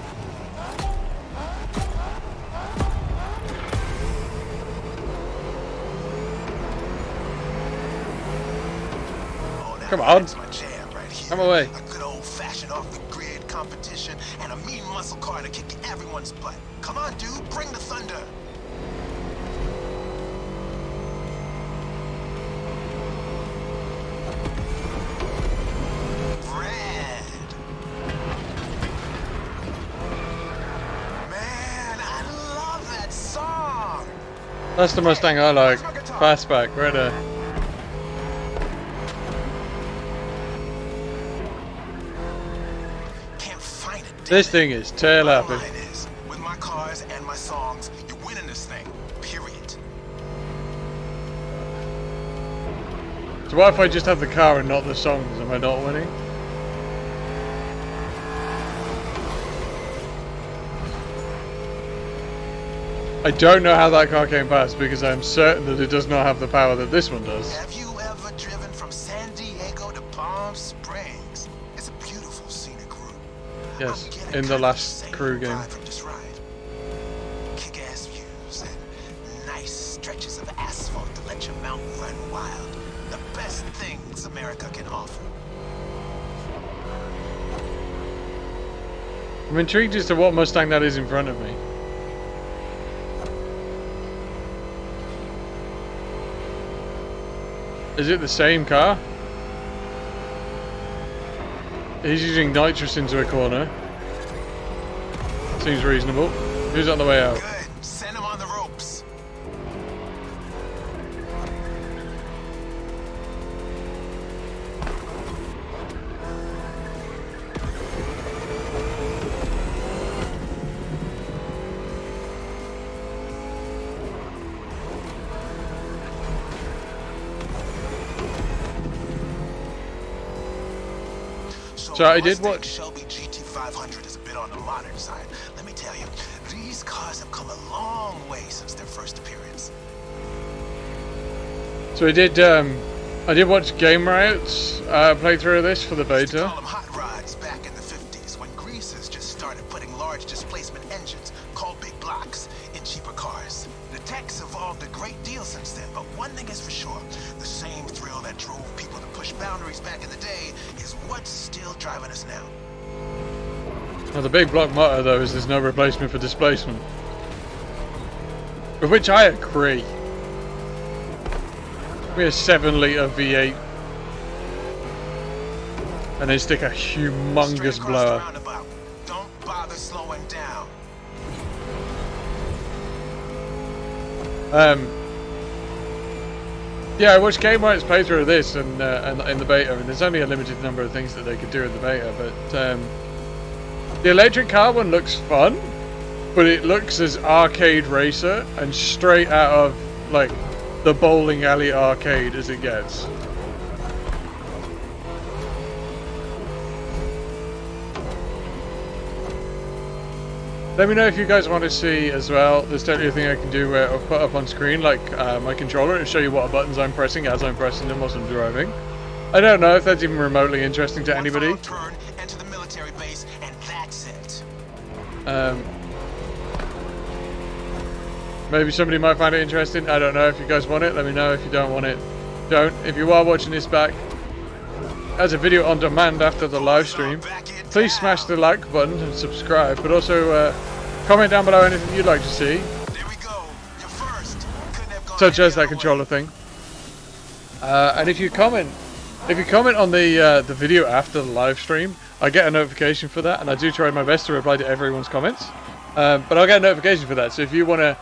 S1: Come on.
S4: That's my jam right here.
S1: Come away.
S4: A good old-fashioned off-the-grid competition and a mean muscle car to kick everyone's butt. Come on, dude, bring the thunder. Red. Man, I love that song.
S1: That's the Mustang I like. Fastback, right there. This thing is tail happy.
S4: With my cars and my songs, you're winning this thing. Period.
S1: So what if I just have the car and not the songs? Am I not winning? I don't know how that car came past because I'm certain that it does not have the power that this one does.
S4: Have you ever driven from San Diego to Palm Springs? It's a beautiful scenic route.
S1: Yes,
S4: I'm getting
S1: in the
S4: kind of
S1: last
S4: same
S1: Crew game.
S4: vibe from this ride. Kick-ass views and nice stretches of asphalt to let your mouth run wild. The best things America can offer.
S1: I'm intrigued as to what Mustang that is in front of me. Is it the same car? He's using nitrous into a corner. Seems reasonable. Who's on the way out?
S4: Good. Send him on the ropes.
S1: So I did
S4: Mustang
S1: watch.
S4: Shelby GT500 is a bit on the modern side. Let me tell you, these cars have come a long way since their first appearance.
S1: So I did watch Game Riot's playthrough of this for the
S4: Used to
S1: beta.
S4: call them hot rods back in the 50s when greasers just started putting large displacement engines called big blocks in cheaper cars. The tech's evolved a great deal since then, but one thing is for sure, the same thrill that drove people to push boundaries back in the day is what's still driving us now.
S1: Well, the big block motto though is there's no replacement for displacement. With which I agree. We have a 7-litre V8 and they stick a humongous
S4: Straight across the
S1: blower.
S4: roundabout. Don't bother slowing down.
S1: Yeah, I watched Game Riot's playthrough of this and in the beta, and there's only a limited number of things that they could do in the beta, but the electric car one looks fun, but it looks as arcade racer and straight out of like the bowling alley arcade as it gets. Let me know if you guys want to see as well. There's totally a thing I can do where I'll put up on screen like my controller and show you what buttons I'm pressing as I'm pressing them whilst I'm driving. I don't know if that's even remotely interesting to anybody.
S4: One final turn, enter the military base, and that's it.
S1: Maybe somebody might find it interesting. I don't know. If you guys want it, let me know. If you don't want it, don't. If you are watching this back as a video on demand after the live stream, please smash the like button and subscribe, but also comment down below anything you'd like to see,
S4: There we go. You're first. Couldn't have gone
S1: such
S4: any
S1: as that
S4: other way.
S1: controller thing. And if you comment on the video after the live stream, I get a notification for that, and I do try my best to reply to everyone's comments. But I'll get a notification for that. So if you want to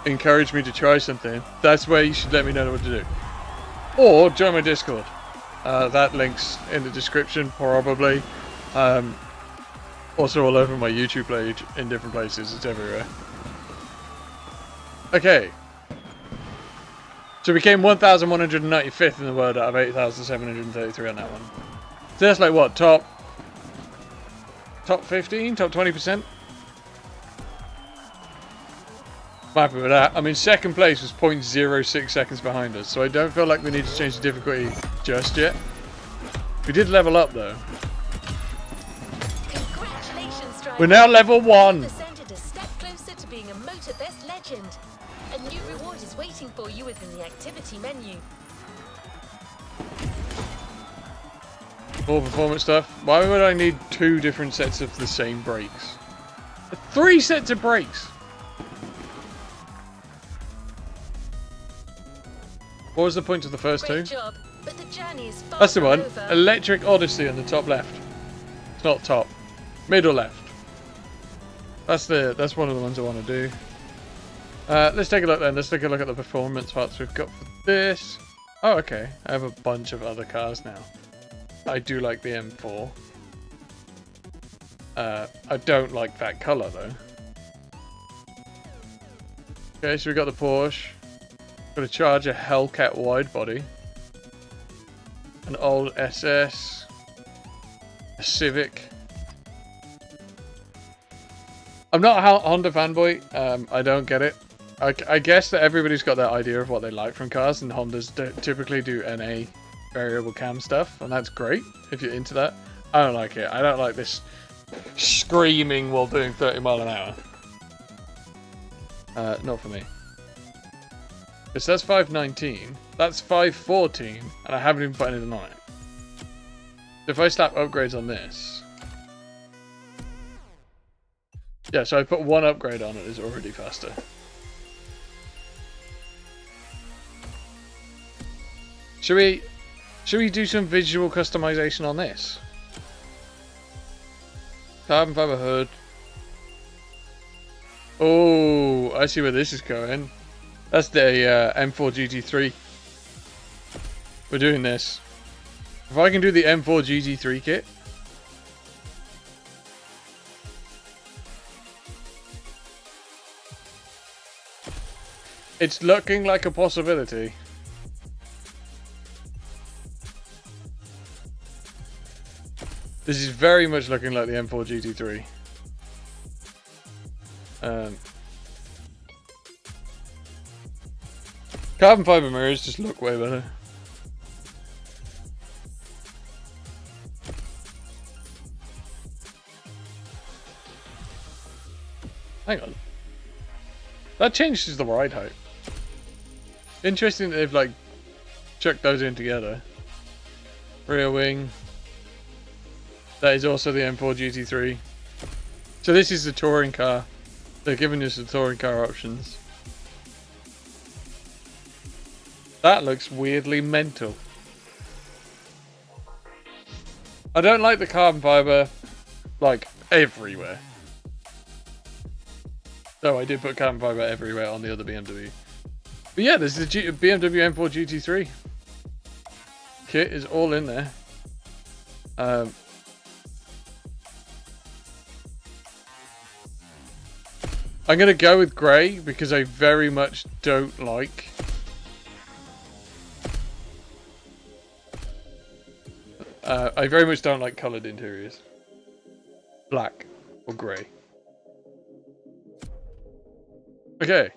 S1: encourage me to try something, that's where you should let me know what to do. Or join my Discord. That link's in the description, probably. Also all over my YouTube page in different places. It's everywhere. Okay. So we came 1,195th in the world out of 8,733 on that one. So that's like what, top 15, top 20%? I'm happy with that. I mean, second place was 0.06 seconds behind us, so I don't feel like we need to change the difficulty just yet. We did level up though.
S3: Congratulations, driver.
S1: We're now level 1.
S3: Ascended a step closer to being a Motorbest legend. A new reward is waiting for you within the activity menu.
S1: More performance stuff. Why would I need 2 different sets of the same brakes? 3 sets of brakes! What was the point of the first 2?
S3: Great job, but the journey is far
S1: That's the
S3: from
S1: one.
S3: over.
S1: Electric Odyssey on the top left. It's not top. Middle left. That's one of the ones I want to do. Let's take a look then. Let's take a look at the performance parts we've got for this. Oh, okay. I have a bunch of other cars now. I do like the M4. I don't like that colour though. Okay, so we got the Porsche. Got a Charger Hellcat wide body. An old SS. A Civic. I'm not a Honda fanboy. I don't get it. I guess that everybody's got their idea of what they like from cars, and Hondas typically do NA variable cam stuff, and that's great if you're into that. I don't like it. I don't like this screaming while doing 30 mile an hour. Not for me. It says 519. That's 514, and I haven't even put anything on it. If I slap upgrades on this... Yeah, so I put one upgrade on it, it's already faster. Should we do some visual customization on this? Carbon fiber hood. Oh, I see where this is going. That's the M4 GT3. We're doing this. If I can do the M4 GT3 kit. It's looking like a possibility. This is very much looking like the M4 GT3. Carbon fiber mirrors just look way better. Hang on. That changes the ride height. Interesting that they've like chucked those in together. Rear wing. That is also the M4 GT3. So this is the touring car. They're giving us the touring car options. That looks weirdly mental. I don't like the carbon fiber like everywhere. Oh, I did put carbon fiber everywhere on the other BMW. But yeah, there's the BMW M4 GT3. Kit is all in there. I'm going to go with grey because I very much don't like... I very much don't like coloured interiors. Black or grey. Okay.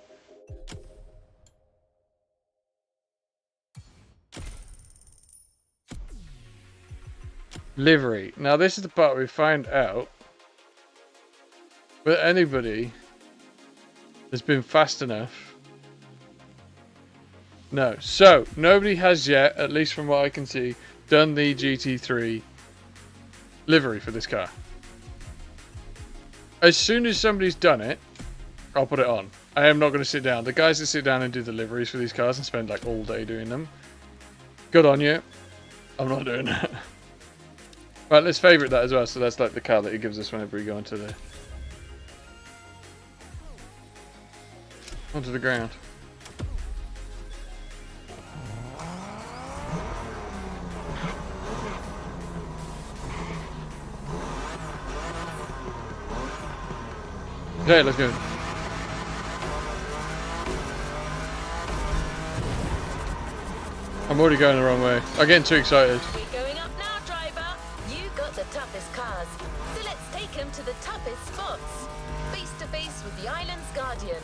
S1: Livery. Now this is the part we find out whether anybody has been fast enough. No. So, nobody has yet, at least from what I can see, done the GT3 livery for this car. As soon as somebody's done it, I'll put it on. I am not going to sit down. The guys that sit down and do the liveries for these cars and spend like all day doing them, good on you. I'm not doing that. Right, let's favourite that as well. So that's like the car that he gives us whenever we go onto the ground. Okay, let's go. I'm already going the wrong way. I'm getting too excited.
S3: We're going up now, driver. You got the toughest cars, so let's take them to the toughest spots. Face to face with the island's guardian.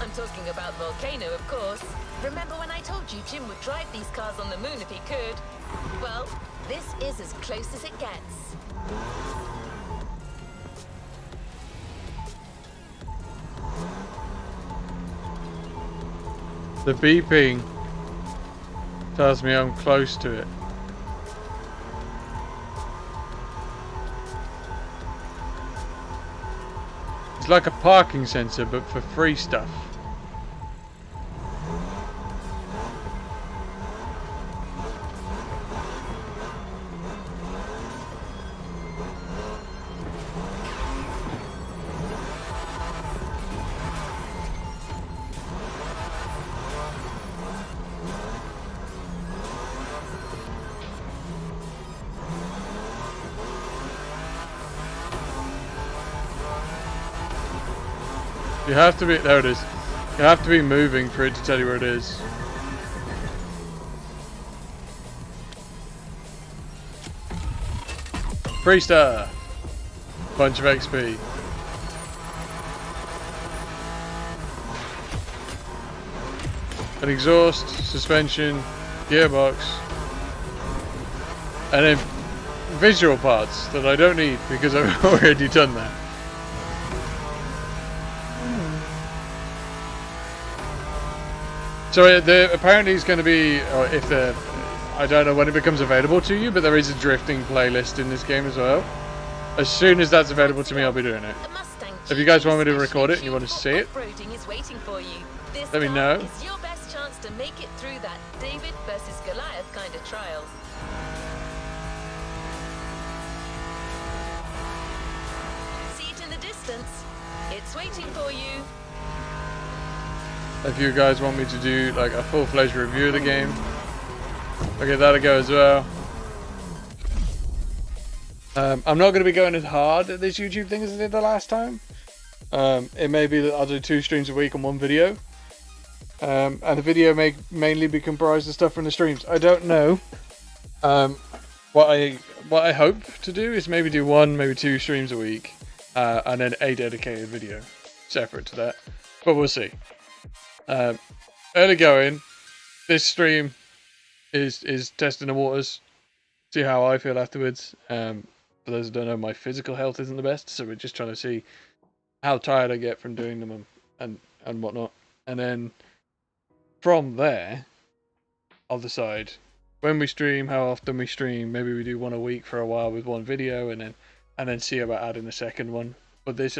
S3: I'm talking about Volcano, of course. Remember when I told you Jim would drive these cars on the moon if he could? Well, this is as close as it gets.
S1: The beeping tells me I'm close to it. It's like a parking sensor, but for free stuff. You have to be, there it is. You have to be moving for it to tell you where it is. 3-star. Bunch of XP. An exhaust, suspension, gearbox, and then visual parts that I don't need because I've already done that. So apparently it's going to be, or if I don't know when it becomes available to you, but there is a drifting playlist in this game as well. As soon as that's available to me, I'll be doing it. If you guys want me to record it and you want to see it, let me know.
S3: It's your best chance to make it through that David versus Goliath kind of trial. See it in the distance. It's waiting for you.
S1: If you guys want me to do like a full-fledged review of the game, I'll give that a go as well. I'm not going to be going as hard at this YouTube thing as I did the last time. It may be that I'll do 2 streams a week on one video. And the video may mainly be comprised of stuff from the streams. I don't know. What I hope to do is maybe do 1, maybe 2 streams a week. And then a dedicated video separate to that. But we'll see. Early going. This stream is testing the waters. See how I feel afterwards. For those who don't know, my physical health isn't the best, so we're just trying to see how tired I get from doing them and whatnot. And then from there, I'll decide when we stream, how often we stream. Maybe we do 1 a week for a while with 1 video, and then see about adding the second one. But this,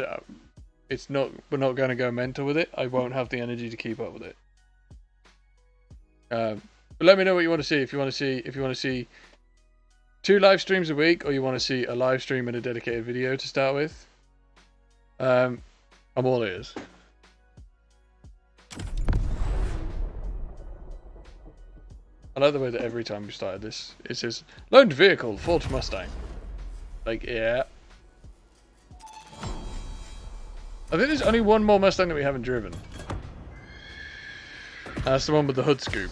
S1: it's not. We're not going to go mental with it. I won't have the energy to keep up with it. But let me know what you want to see. If you want to see 2 live streams a week, or you want to see a live stream and a dedicated video to start with, I'm all ears. I like the way that every time we started this, it says loaned vehicle, Ford Mustang. Like, yeah. I think there's only 1 more Mustang that we haven't driven. That's the one with the hood scoop.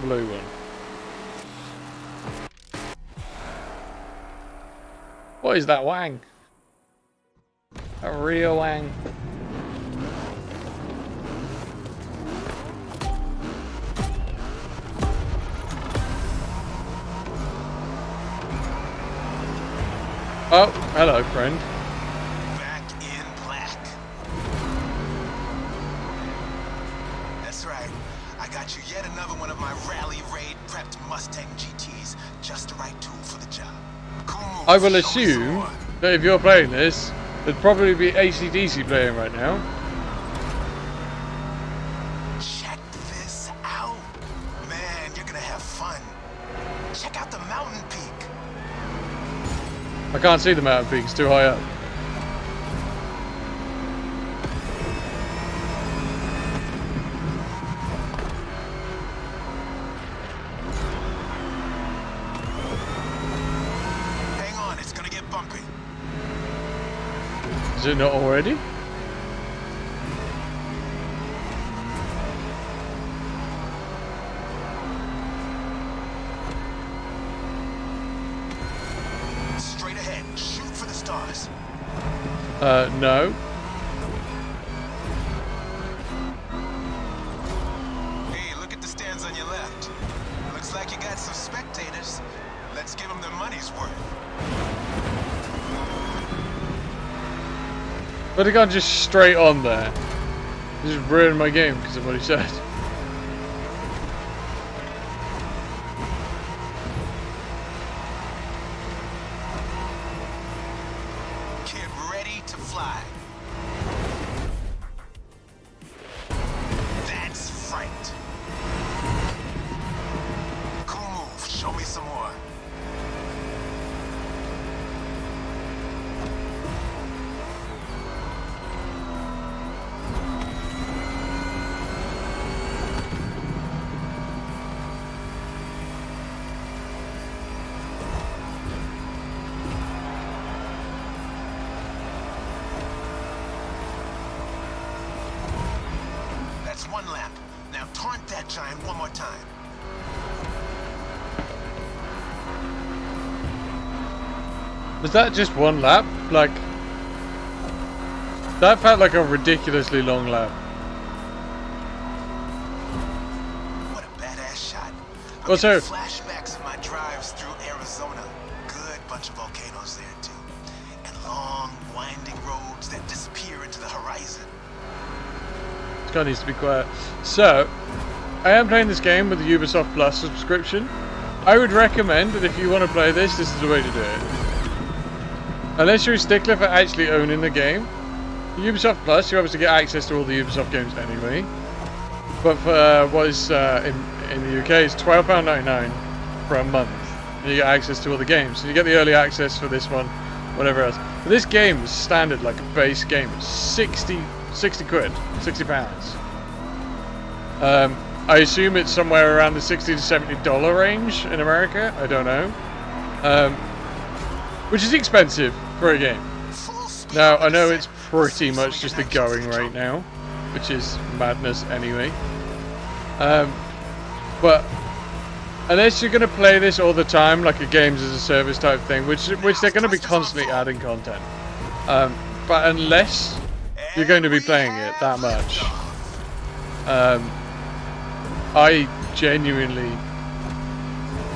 S1: Blue one. What is that wang? A real wang. Oh, hello, friend.
S4: Back in black. That's right. I got you yet another one of my rally raid prepped Mustang GTs. Just the right tool for the job. Cool.
S1: I will assume that if you're playing this, there'd probably be AC/DC playing right now.
S4: Check this out. Man, you're gonna have fun. Check out the mountain peak.
S1: I can't see the mountain peak, it's too high up.
S4: Hang on, it's gonna get bumpy.
S1: Is it not already?
S4: Straight ahead, shoot for the stars.
S1: No.
S4: Hey, look at the stands on your left. Looks like you got some spectators. Let's give them their money's worth.
S1: But I can't just straight on there. Just ruined my game because of what he said.
S4: Get ready to fly. That's right. Cool move. Show me some more. That's 1 lap. Now taunt that giant 1 more time.
S1: Was that just one lap? Like, that felt like a ridiculously long lap.
S4: What a badass shot.
S1: Also,
S4: Flashbacks of my drives through Arizona. Good bunch of volcanoes there too. And long, winding roads that disappear into the horizon.
S1: this guy needs to be quiet. So, I am playing this game with the Ubisoft Plus subscription. I would recommend that if you want to play this, this is the way to do it. Unless you're a stickler for actually owning the game, Ubisoft Plus, you obviously get access to all the Ubisoft games anyway. But for what is in the UK, it's £12.99 for a month. And you get access to all the games. So you get the early access for this one, whatever else. But this game is standard, like a base game. It's 60 quid, £60. I assume it's somewhere around the $60 to $70 range in America. I don't know. Which is expensive for a game. Now, I know it's pretty much just the going right now, which is madness anyway. But unless you're going to play this all the time, like a games as a service type thing, which they're going to be constantly adding content. But unless you're going to be playing it that much, I genuinely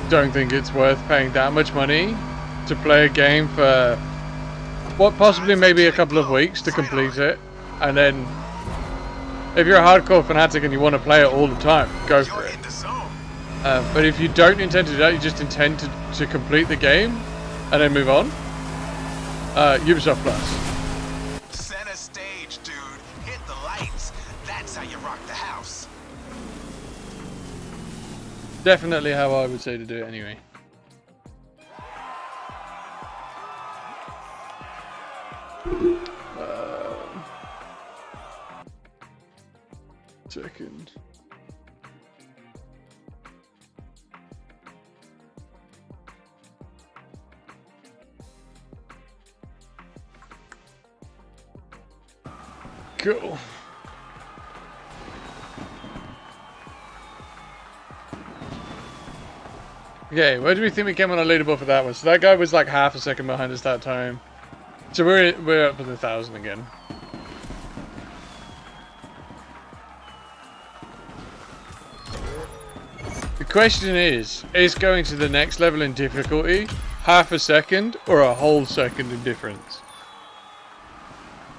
S1: don't think it's worth paying that much money to play a game for what, possibly maybe a couple of weeks to complete it, and then if you're a hardcore fanatic and you want to play it all the time, go for it. But if you don't intend to do that, you just intend to complete the game and then move on, Ubisoft Plus.
S4: Center stage, dude. Hit the lights. That's how you rock the house.
S1: Definitely how I would say to do it anyway. Second. Cool. Okay, where do we think we came on a leaderboard for that one? So that guy was like half a second behind us that time. So we're up to the 1,000 again. The question is going to the next level in difficulty half a second or a whole second in difference?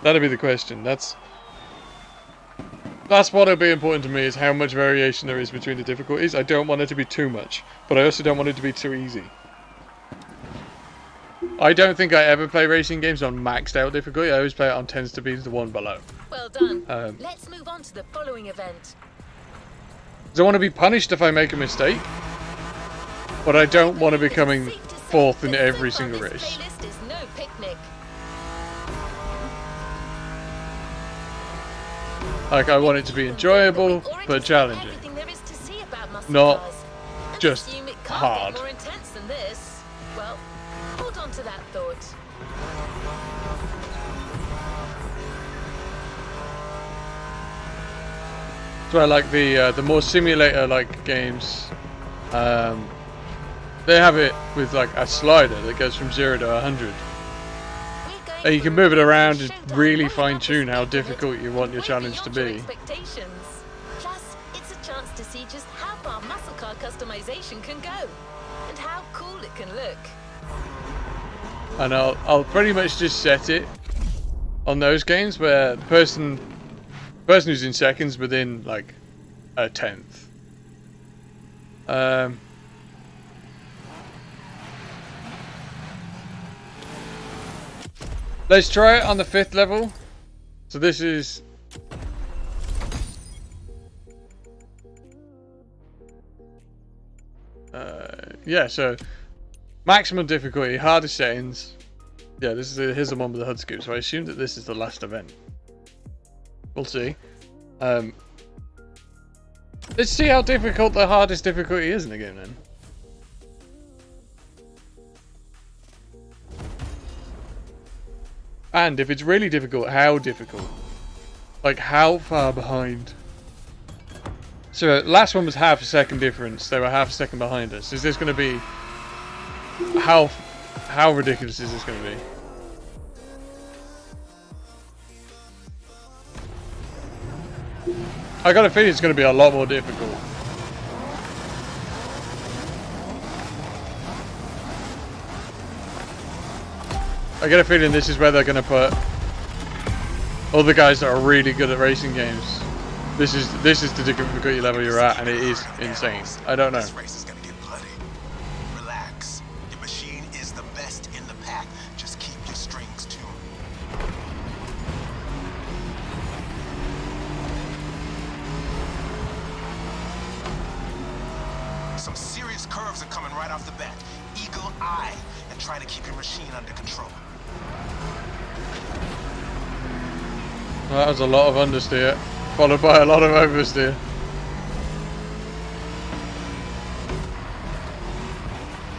S1: That'll be the question. That's what'll be important to me, is how much variation there is between the difficulties. I don't want it to be too much, but I also don't want it to be too easy. I don't think I ever play racing games on maxed out difficulty. I always play it on tends to be the one below.
S3: Well done. Let's move on to the following event.
S1: I want to be punished if I make a mistake, but I don't want to be coming fourth in every single race.
S3: Playlist is no picnic.
S1: Like, I want it to be enjoyable but challenging,
S3: Everything there is to see about muscle
S1: not
S3: cars. And
S1: just
S3: assume it can't
S1: hard.
S3: get more intense than this. Well, hold on to that thought.
S1: So I like the more simulator like games. They have it with like a slider that goes from 0 to 100. And you can move it around and really fine tune how difficult you want your challenge to be.
S3: Plus, it's a chance to see just how far muscle car customization can go and how cool it can look.
S1: And I'll pretty much just set it on those games where the person who's in seconds within like a tenth. Let's try it on the 5th level. So this is yeah, so maximum difficulty, hardest settings. Yeah, here's the one with the HUD scoop, so I assume that this is the last event. We'll see. Let's see how difficult the hardest difficulty is in the game then. And if it's really difficult, how difficult? Like, how far behind? So, last one was half a second difference. They were half a second behind us. Is this going to be how How ridiculous is this going to be? I got a feeling it's going to be a lot more difficult. I get a feeling this is where they're going to put all the guys that are really good at racing games. This is the difficulty level you're at, and it is insane. I don't know.
S4: This race is gonna get bloody. Relax. Your machine is the best in the pack. Just keep your strings tuned. Some serious curves are coming right off the bat. Eagle eye and try to keep your machine under control.
S1: Well, that was a lot of understeer, followed by a lot of oversteer.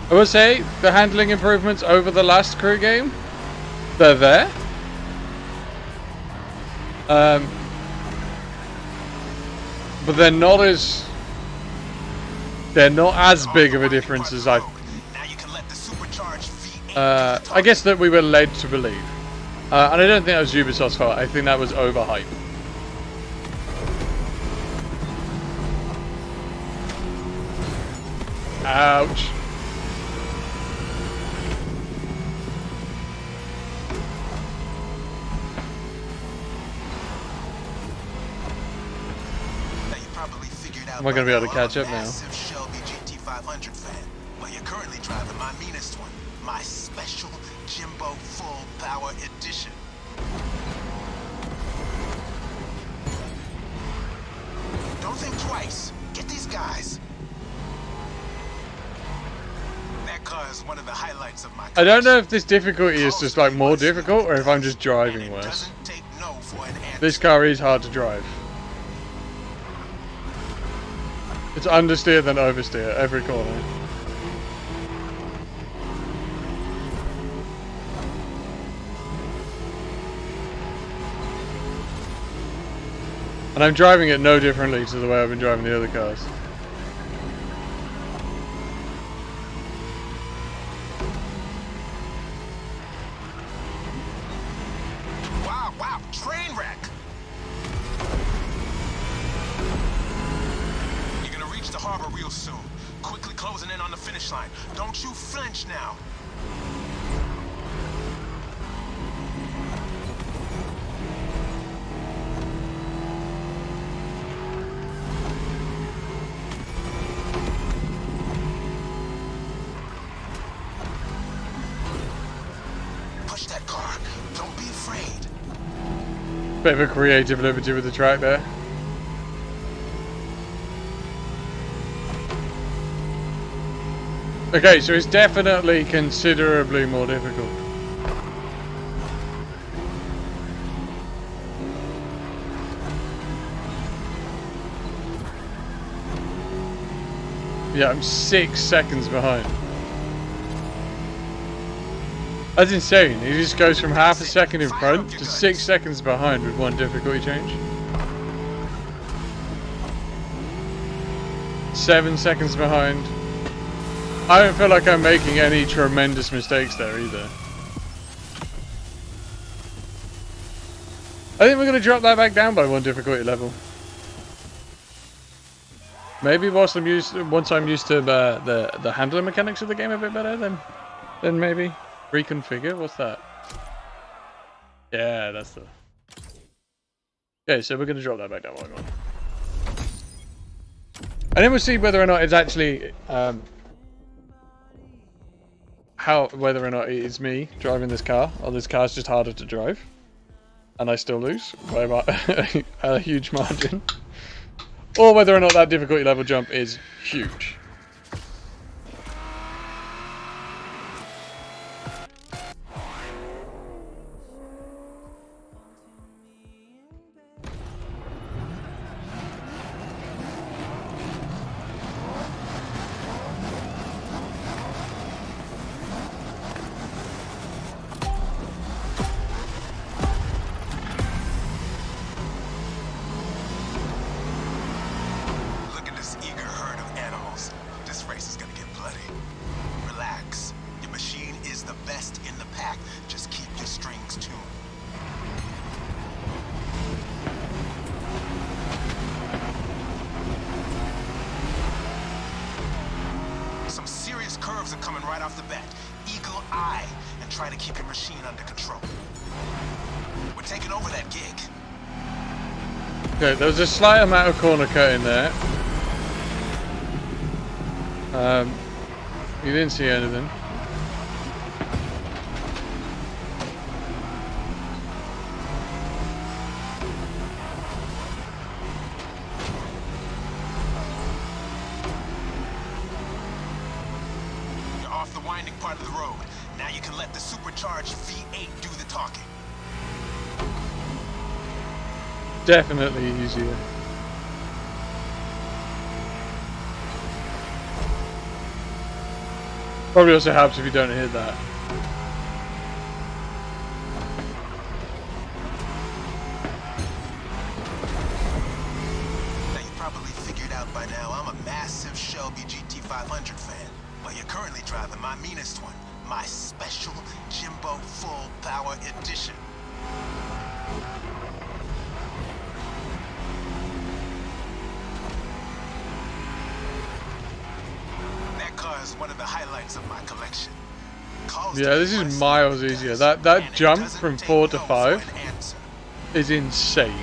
S1: I would say the handling improvements over the last Crew game, they're there. But they're not as big of a difference as I guess that we were led to believe. And I don't think that was Ubisoft's fault. I think that was overhype. Ouch. Am I going to be able to catch up now?
S4: Shelby GT500 fan. Well, you're currently driving my meanest one, my special Jimbo Full Power Edition. Don't think twice. Get these guys. That car is one of the highlights of my
S1: I don't know if this difficulty is just like more difficult or if I'm just driving worse. This car is hard to drive. It's understeer than oversteer every corner. And I'm driving it no differently to the way I've been driving the other cars.
S4: Wow, train wreck! You're gonna reach the harbor real soon. Quickly closing in on the finish line. Don't you flinch now.
S1: Bit of a creative liberty with the track there. Okay, so it's definitely considerably more difficult. Yeah, I'm 6 seconds behind. That's insane. He just goes from half a second in front to 6 seconds behind with one difficulty change. 7 seconds behind. I don't feel like I'm making any tremendous mistakes there either. I think we're going to drop that back down by one difficulty level. Maybe once I'm used to the handling mechanics of the game a bit better, then maybe. Reconfigure? What's that? Yeah, that's the... Okay, so we're going to drop that back down one more. And then we'll see whether or not it's actually... whether or not it's me driving this car, or this car's just harder to drive. And I still lose by about a huge margin. Or whether or not that difficulty level jump is huge.
S4: right off the bat. Eagle eye and try to keep your machine under control. We're taking over that gig.
S1: Okay, there was a slight amount of corner cutting there. You didn't see anything.
S4: You're off the winding part of the road. Now you can let the supercharged V8 do the talking.
S1: Definitely easier. Probably also helps if you don't hit that.
S4: Now you probably figured out by now I'm a massive Shelby GT500 fan. But you're currently driving my meanest one, my special Jimbo Full Power Edition. Is one of the highlights of my collection.
S1: Yeah, this is miles easier. That jump from 4 to 5 is insane.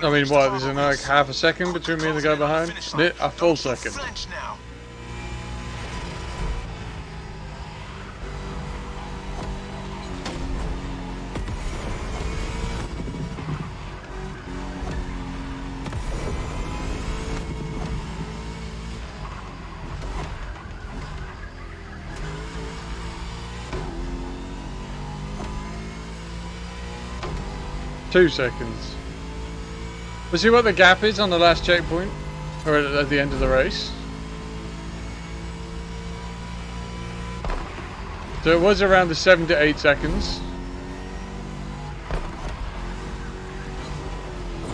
S1: I mean, what, there's like half a second between me and the guy behind? A full second. Two seconds. We'll see what the gap is on the last checkpoint, or at the end of the race. So it was around the 7 to 8 seconds.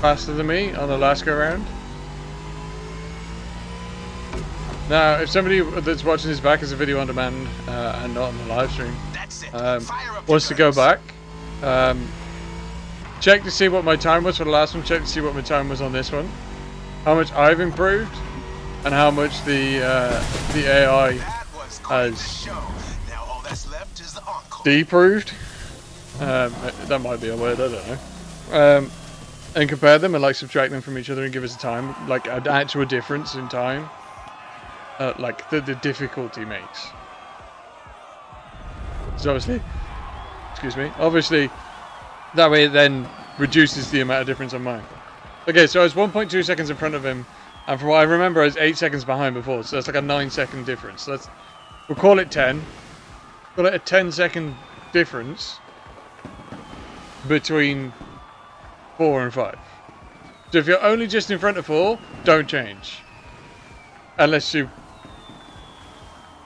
S1: Faster than me on the last go round. Now, if somebody that's watching this back as a video on demand and not on the live stream wants to go back, check to see what my time was for the last one, check to see what my time was on this one, how much I've improved, and how much the AI has deproved. That might be a word, I don't know. And compare them and like subtract them from each other and give us a time, like an actual difference in time, like the difficulty makes. So obviously, excuse me, obviously that way it then reduces the amount of difference on mine. Okay, so I was 1.2 seconds in front of him, and from what I remember I was 8 seconds behind before, so that's like a 9-second difference. So we'll call it 10. Call it a 10-second difference between 4 and 5. So if you're only just in front of 4, don't change. Unless you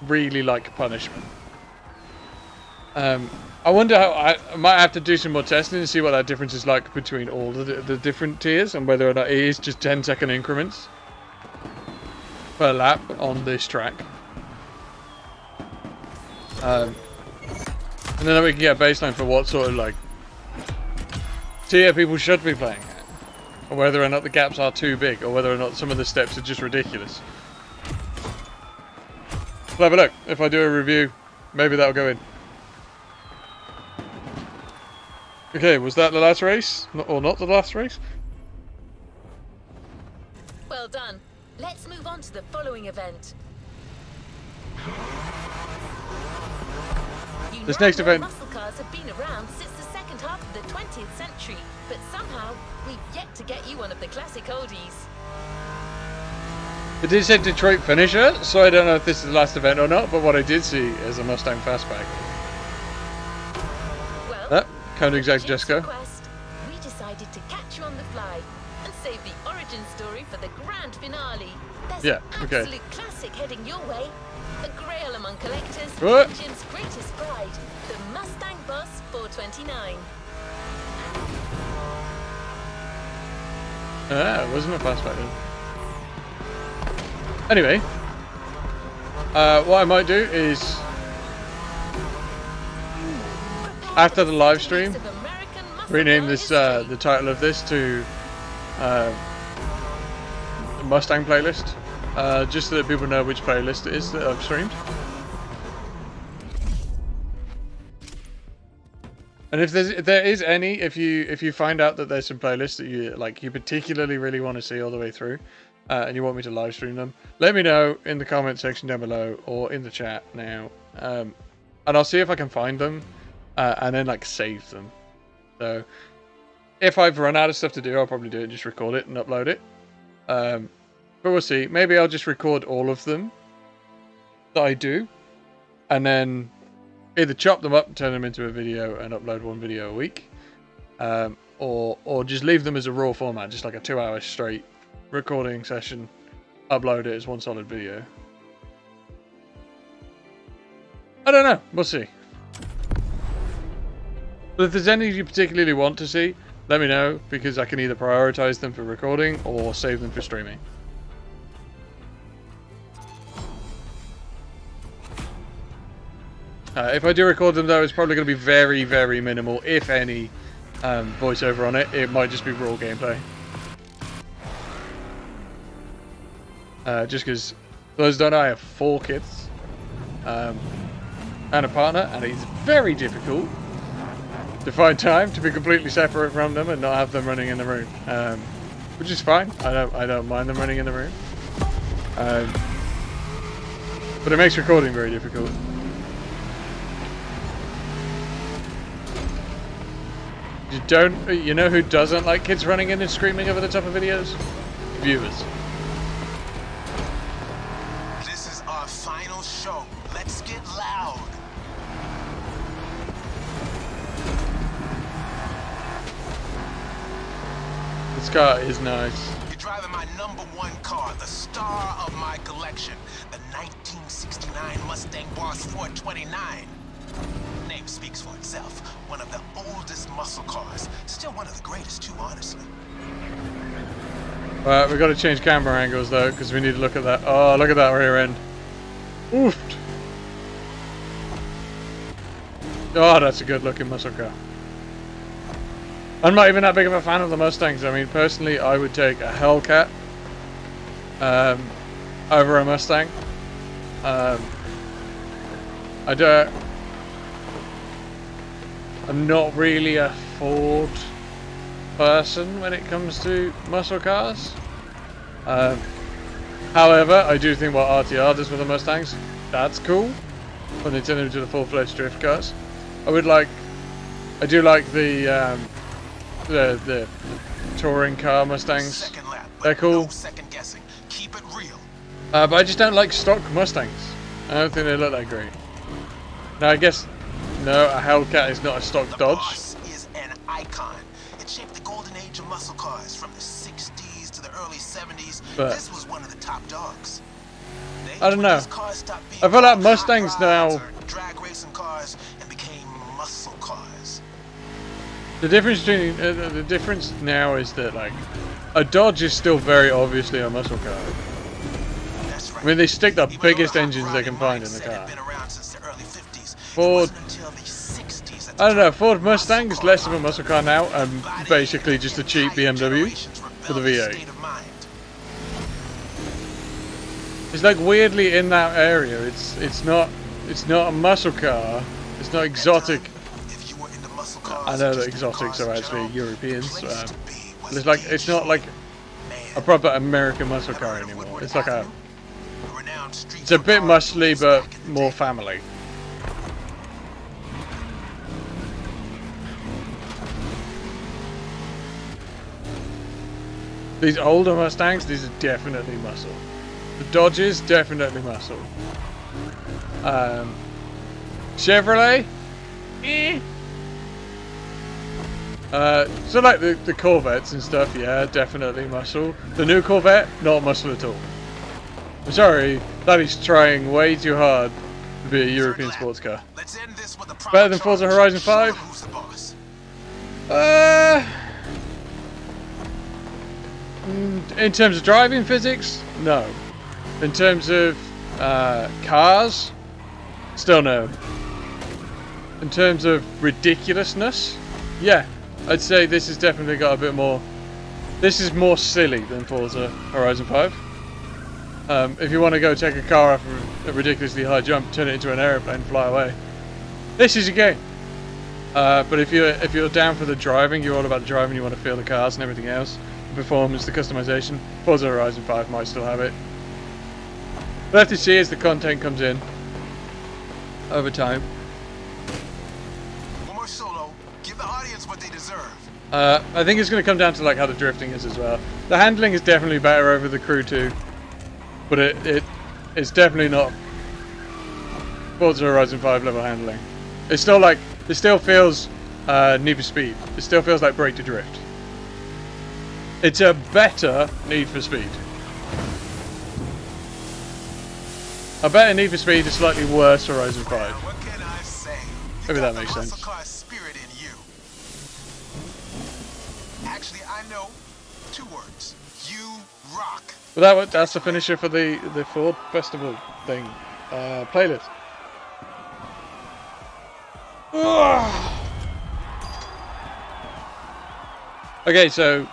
S1: really like punishment. I wonder how I might have to do some more testing to see what that difference is like between all the different tiers, and whether or not it is just 10-second increments per lap on this track. And then we can get a baseline for what sort of like tier people should be playing at, or whether or not the gaps are too big, or whether or not some of the steps are just ridiculous. We'll have a look. If I do a review, maybe that'll go in. Okay, was that the last race? Or not the last race?
S3: Well done. Let's move on to the following event.
S1: This next event.
S3: Muscle cars have been around since the second half of the 20th century, but somehow we've yet to get you one of the classic oldies.
S1: It did say Detroit finisher, so I don't know if this is the last event or not, but what I did see is a Mustang Fastback.
S3: Well,
S1: Counter exact Jessica.
S3: we decided to catch you on the fly. and save the origin story for the grand finale. There's
S1: Yeah,
S3: an
S1: okay.
S3: absolute classic heading your way. A grail among collectors,
S1: What?
S3: engine's greatest pride, the Mustang Boss 429.
S1: It wasn't a fast back then. Anyway, what I might do is, after the live stream, rename this the title of this to Mustang playlist, just so that people know which playlist it is that I've streamed. And if there is any, if you find out that there's some playlists that you particularly really want to see all the way through, and you want me to live stream them, let me know in the comment section down below or in the chat now, and I'll see if I can find them, and then like save them. So if I've run out of stuff to do, I'll probably do it, just record it and upload it. But we'll see. Maybe I'll just record all of them that I do, and then either chop them up and turn them into a video and upload one video a week, or just leave them as a raw format, just like a 2-hour straight recording session, upload it as one solid video. I don't know, we'll see. But if there's any you particularly want to see, let me know, because I can either prioritize them for recording or save them for streaming. If I do record them though, it's probably going to be very, very minimal, if any, voiceover on it. It might just be raw gameplay. Just because, for those who don't know, I have 4 kids, and a partner, and it's very difficult to find time to be completely separate from them and not have them running in the room, which is fine. I don't mind them running in the room, but it makes recording very difficult. You know who doesn't like kids running in and screaming over the top of videos? Viewers.
S4: This is our final show. Let's get loud.
S1: This car is nice.
S4: You're driving my #1 car, the star of my collection, the 1969 Mustang Boss 429. Name speaks for itself. One of the oldest muscle cars. Still one of the greatest too, honestly.
S1: Right, we've got to change camera angles though, because we need to look at that. Oh, look at that rear end. Oofed. Oh, that's a good looking muscle car. I'm not even that big of a fan of the Mustangs. I mean, personally, I would take a Hellcat over a Mustang. I'm not really a Ford person when it comes to muscle cars. However, I do think what RTR does with the Mustangs, that's cool. When they turn them into the full-fledged drift cars. I do like the touring car Mustangs. They're cool.
S4: No second guessing. Keep it real.
S1: But I just don't like stock Mustangs. I don't think they look that great. Now I guess no, a Hellcat is not a stock
S4: The
S1: Dodge.
S4: Boss is an icon. It shaped the golden age of muscle cars from the 60s to the early 70s.
S1: But
S4: this was one of the top dogs.
S1: I don't know. I feel like Mustangs now.
S4: Drag racing cars and became muscle cars.
S1: The difference between the difference now is that like a Dodge is still very obviously a muscle car.
S4: That's right.
S1: I mean, they stick the
S4: Even
S1: biggest
S4: though the
S1: engines they can find in the
S4: mindset had
S1: car.
S4: been around since the early 50s, it
S1: Ford.
S4: wasn't until the 60s that the
S1: I don't know.
S4: term
S1: Ford Mustang is
S4: muscle
S1: less
S4: car
S1: of a muscle car now, and basically just a cheap BMW for the V8. It's like weirdly in that area. It's not a muscle car. It's not exotic. I know that exotics are actually Europeans. But it's not like a proper American muscle car anymore. It's like it's a bit muscly but more family. These older Mustangs, these are definitely muscle. The Dodges, definitely muscle. Chevrolet? Eh. So like the Corvettes and stuff, yeah, definitely muscle. The new Corvette, not muscle at all. I'm sorry, that is trying way too hard to be a European sports car.
S4: Let's end this with a
S1: Better than Forza Horizon 5?
S4: Who's the boss?
S1: In terms of driving physics, no. In terms of cars, still no. In terms of ridiculousness, yeah, I'd say this has definitely got a bit more. This is more silly than Forza Horizon 5. If you want to go take a car off a ridiculously high jump, turn it into an aeroplane, fly away, this is your game. But if you're down for the driving, you're all about the driving, you want to feel the cars and everything else, the performance, the customization, Forza Horizon 5 might still have it. We'll have to see as the content comes in over time.
S4: One more solo. Give the audience what they deserve.
S1: I think it's going to come down to like how the drifting is as well. The handling is definitely better over the Crew 2, but it's definitely not Forza Horizon 5 level handling. It's still like, it still feels Need for Speed. It still feels like Break to Drift. It's a better Need for Speed. A better Need for Speed is slightly worse Horizon 5.
S4: What can I say?
S1: Maybe that makes sense.
S4: Muscle car spirit in you. Actually, I know 2 words. You rock.
S1: But that's the finisher for the Ford Festival thing playlist. Okay, so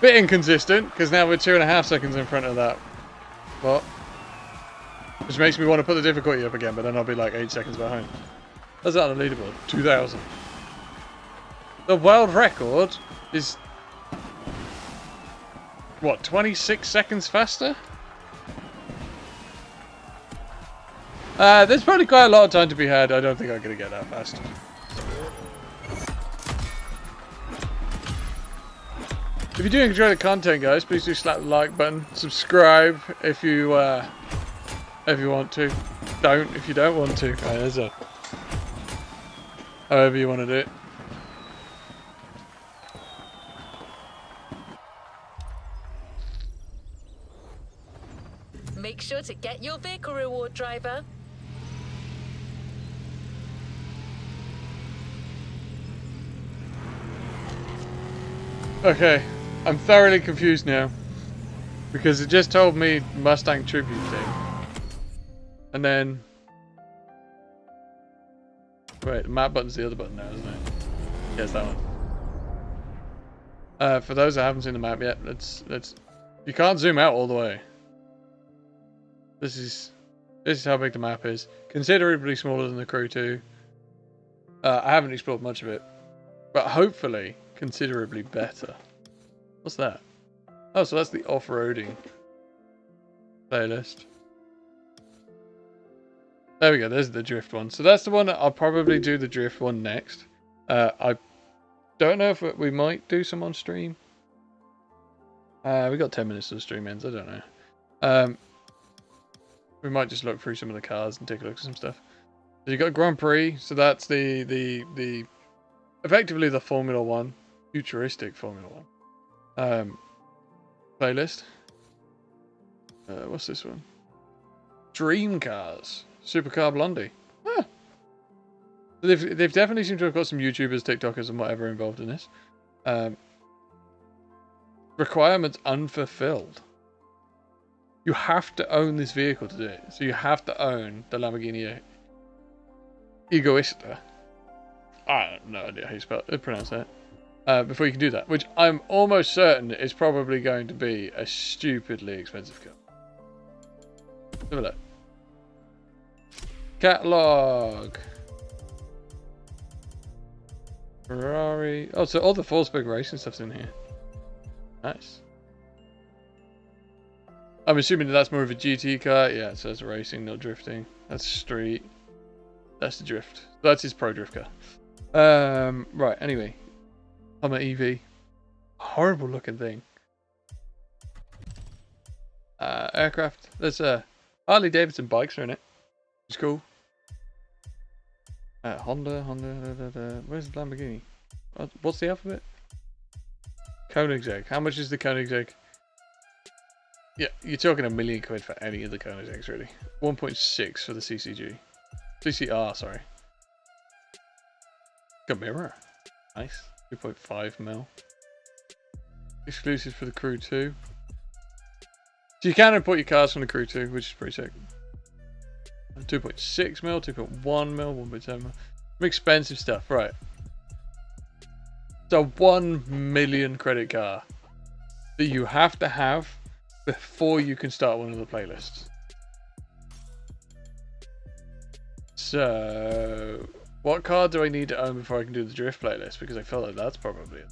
S1: bit inconsistent because now we're 2.5 seconds in front of that spot, which makes me want to put the difficulty up again, but then I'll be like 8 seconds behind. That's on the leaderboard. 2,000. The world record is what, 26 seconds faster? There's probably quite a lot of time to be had. I don't think I'm going to get that fast. If you do enjoy the content, guys, please do slap the like button. Subscribe if you want to. Don't if you don't want to. Right, there's a however you want to do it.
S3: Make sure to get your vehicle reward, driver.
S1: Okay, I'm thoroughly confused now because it just told me Mustang tribute thing, and then wait, the map button's the other button now, isn't it? Yes, that one. For those that haven't seen the map yet, let's. You can't zoom out all the way. This is how big the map is. Considerably smaller than the Crew 2. I haven't explored much of it, but hopefully considerably better. What's that? Oh, so that's the off-roading playlist. There we go. There's the drift one. So that's the one that I'll probably do the drift one next. I don't know if we might do some on stream. We got 10 minutes to the stream ends. I don't know. We might just look through some of the cars and take a look at some stuff. So you got Grand Prix, so that's the effectively the Formula 1, futuristic Formula 1 playlist. What's this one? Dream Cars, Supercar Blondie. Huh. They've definitely seemed to have got some YouTubers, TikTokers, and whatever involved in this. Requirements unfulfilled. You have to own this vehicle to do it. So you have to own the Lamborghini Egoista. I have no idea how you pronounce that. Before you can do that. Which I'm almost certain is probably going to be a stupidly expensive car. Let's have a look. Catalog. Ferrari. Oh, so all the Forsberg racing stuff's in here. Nice. I'm assuming that's more of a GT car. Yeah, so that's racing, not drifting. That's street. That's the drift. That's his pro drift car. Right, anyway. Hummer EV. Horrible looking thing. Aircraft. There's Harley Davidson bikes are in it. It's cool. Honda. Where's the Lamborghini? What's the alphabet? Koenigsegg. How much is the Koenigsegg? Yeah, you're talking £1 million for any of the Koenigsegg's, really. 1.6 for the CCG. CCR, sorry. Got mirror. Nice. 2.5 mil. Exclusive for the Crew 2. So you can import your cars from the Crew 2, which is pretty sick. 2.6 mil, 2.1 mil, 1.7 mil. Some expensive stuff, right. So 1 million credit car that you have to have before you can start one of the playlists. So what car do I need to own before I can do the drift playlist? Because I feel like that's probably it.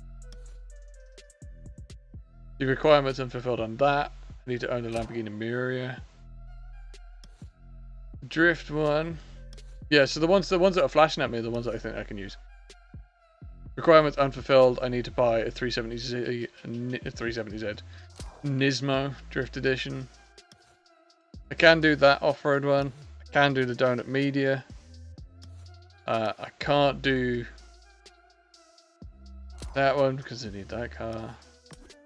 S1: The requirements unfulfilled on that. I need to own the Lamborghini Miura. Drift one. Yeah, so the ones that are flashing at me are the ones that I think I can use. Requirements unfulfilled. I need to buy a 370Z, a 370Z Nismo Drift Edition. I can do that off-road one. I can do the Donut Media. I can't do that one because I need that car.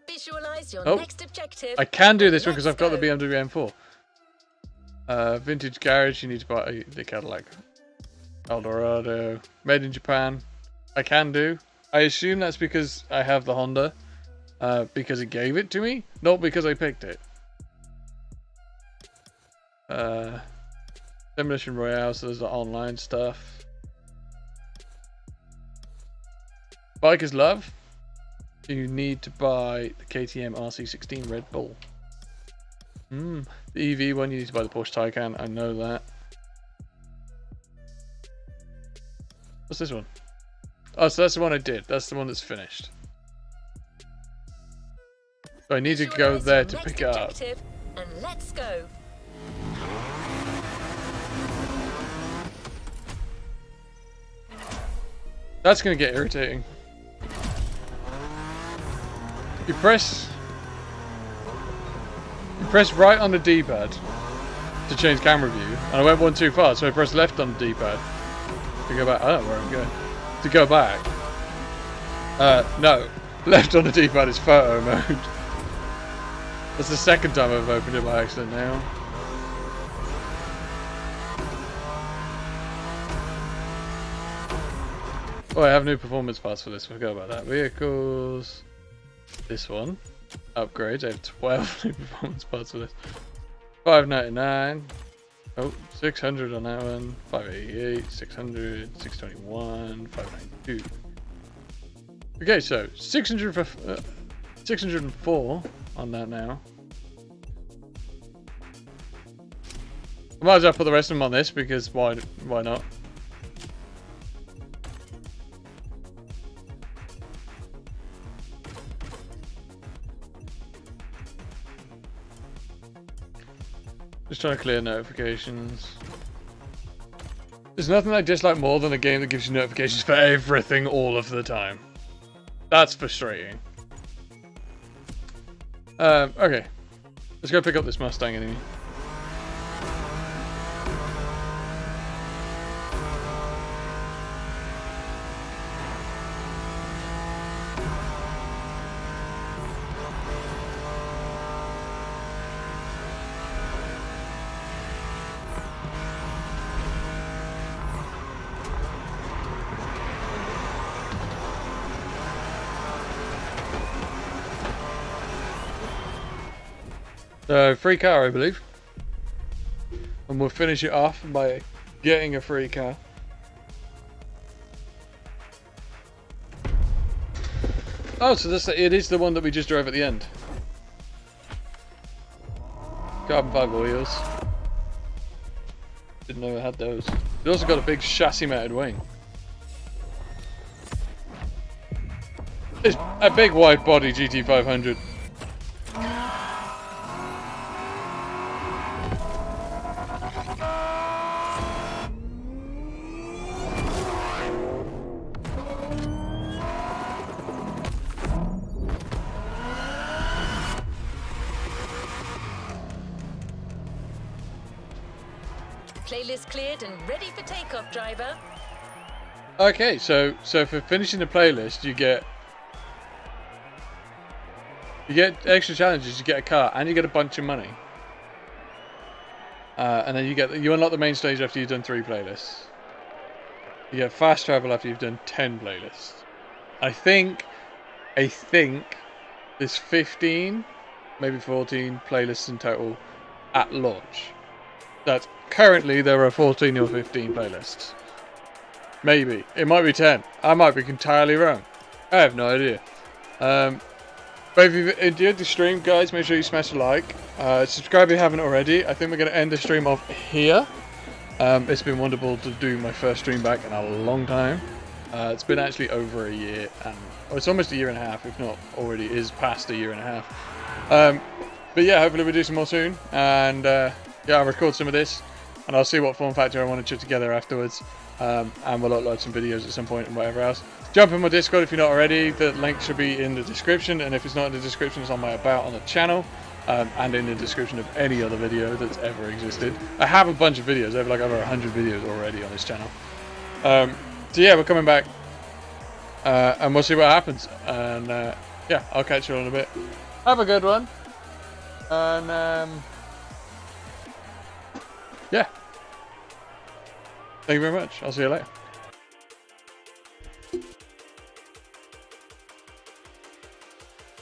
S3: Visualize your
S1: Oh,
S3: next objective.
S1: I can do this one because
S3: Let's
S1: I've got the
S3: go.
S1: BMW M4. Vintage Garage, you need to buy the Cadillac Eldorado. Made in Japan. I can do. I assume that's because I have the Honda. Because it gave it to me, not because I picked it. Demolition Royale, so there's the online stuff. Bikers Love. You need to buy the KTM RC16 Red Bull. The EV one, you need to buy the Porsche Taycan. I know that. What's this one? Oh, so that's the one I did. That's the one that's finished. So I need to go
S3: Visualize
S1: there
S3: your
S1: to
S3: next
S1: pick it up.
S3: objective, and let's go.
S1: That's going to get irritating. You press right on the D-pad to change camera view, and I went one too far, so I pressed left on the D-pad to go back. I don't know where I'm going. To go back. No. Left on the D-pad is photo mode. That's the second time I've opened it by accident now. Oh, I have new performance parts for this. I forgot about that. Vehicles. This one. Upgrades. I have 12 new performance parts for this. $5.99. Oh, 600 on that one. 588, 600, 621, 592. Okay, so 604 on that now. I might as well put the rest of them on this because why not? Just trying to clear notifications. There's nothing I dislike more than a game that gives you notifications for everything all of the time. That's frustrating. Okay. Let's go pick up this Mustang enemy. So, free car, I believe. And we'll finish it off by getting a free car. Oh, so it is the one that we just drove at the end. Carbon fiber wheels. Didn't know it had those. It also got a big chassis mounted wing. It's a big wide body GT500.
S3: Playlist cleared and ready for takeoff, driver.
S1: Okay, so for finishing the playlist, you get extra challenges. You get a car, and you get a bunch of money. And then you unlock the main stage after you've done 3 playlists. You get fast travel after you've done 10 playlists. I think there's 15, maybe 14 playlists in total at launch. That currently there are 14 or 15 playlists. Maybe it might be 10. I might be entirely wrong. I have no idea. But if you've enjoyed the stream, guys, make sure you smash a like. Subscribe if you haven't already. I think we're going to end the stream off here. It's been wonderful to do my first stream back in a long time. It's been actually over a year, and it's almost a year and a half, if not already is past a year and a half. But yeah, hopefully we'll do some more soon. And yeah, I'll record some of this, and I'll see what form factor I want to put together afterwards. And we'll upload some videos at some point and whatever else. Jump in my Discord if you're not already. The link should be in the description, and if it's not in the description, it's on my about on the channel, and in the description of any other video that's ever existed. I have a bunch of videos. I have like over 100 videos already on this channel. So yeah, we're coming back, and we'll see what happens. And yeah, I'll catch you all in a bit. Have a good one, and yeah. Thank you very much. I'll see you later.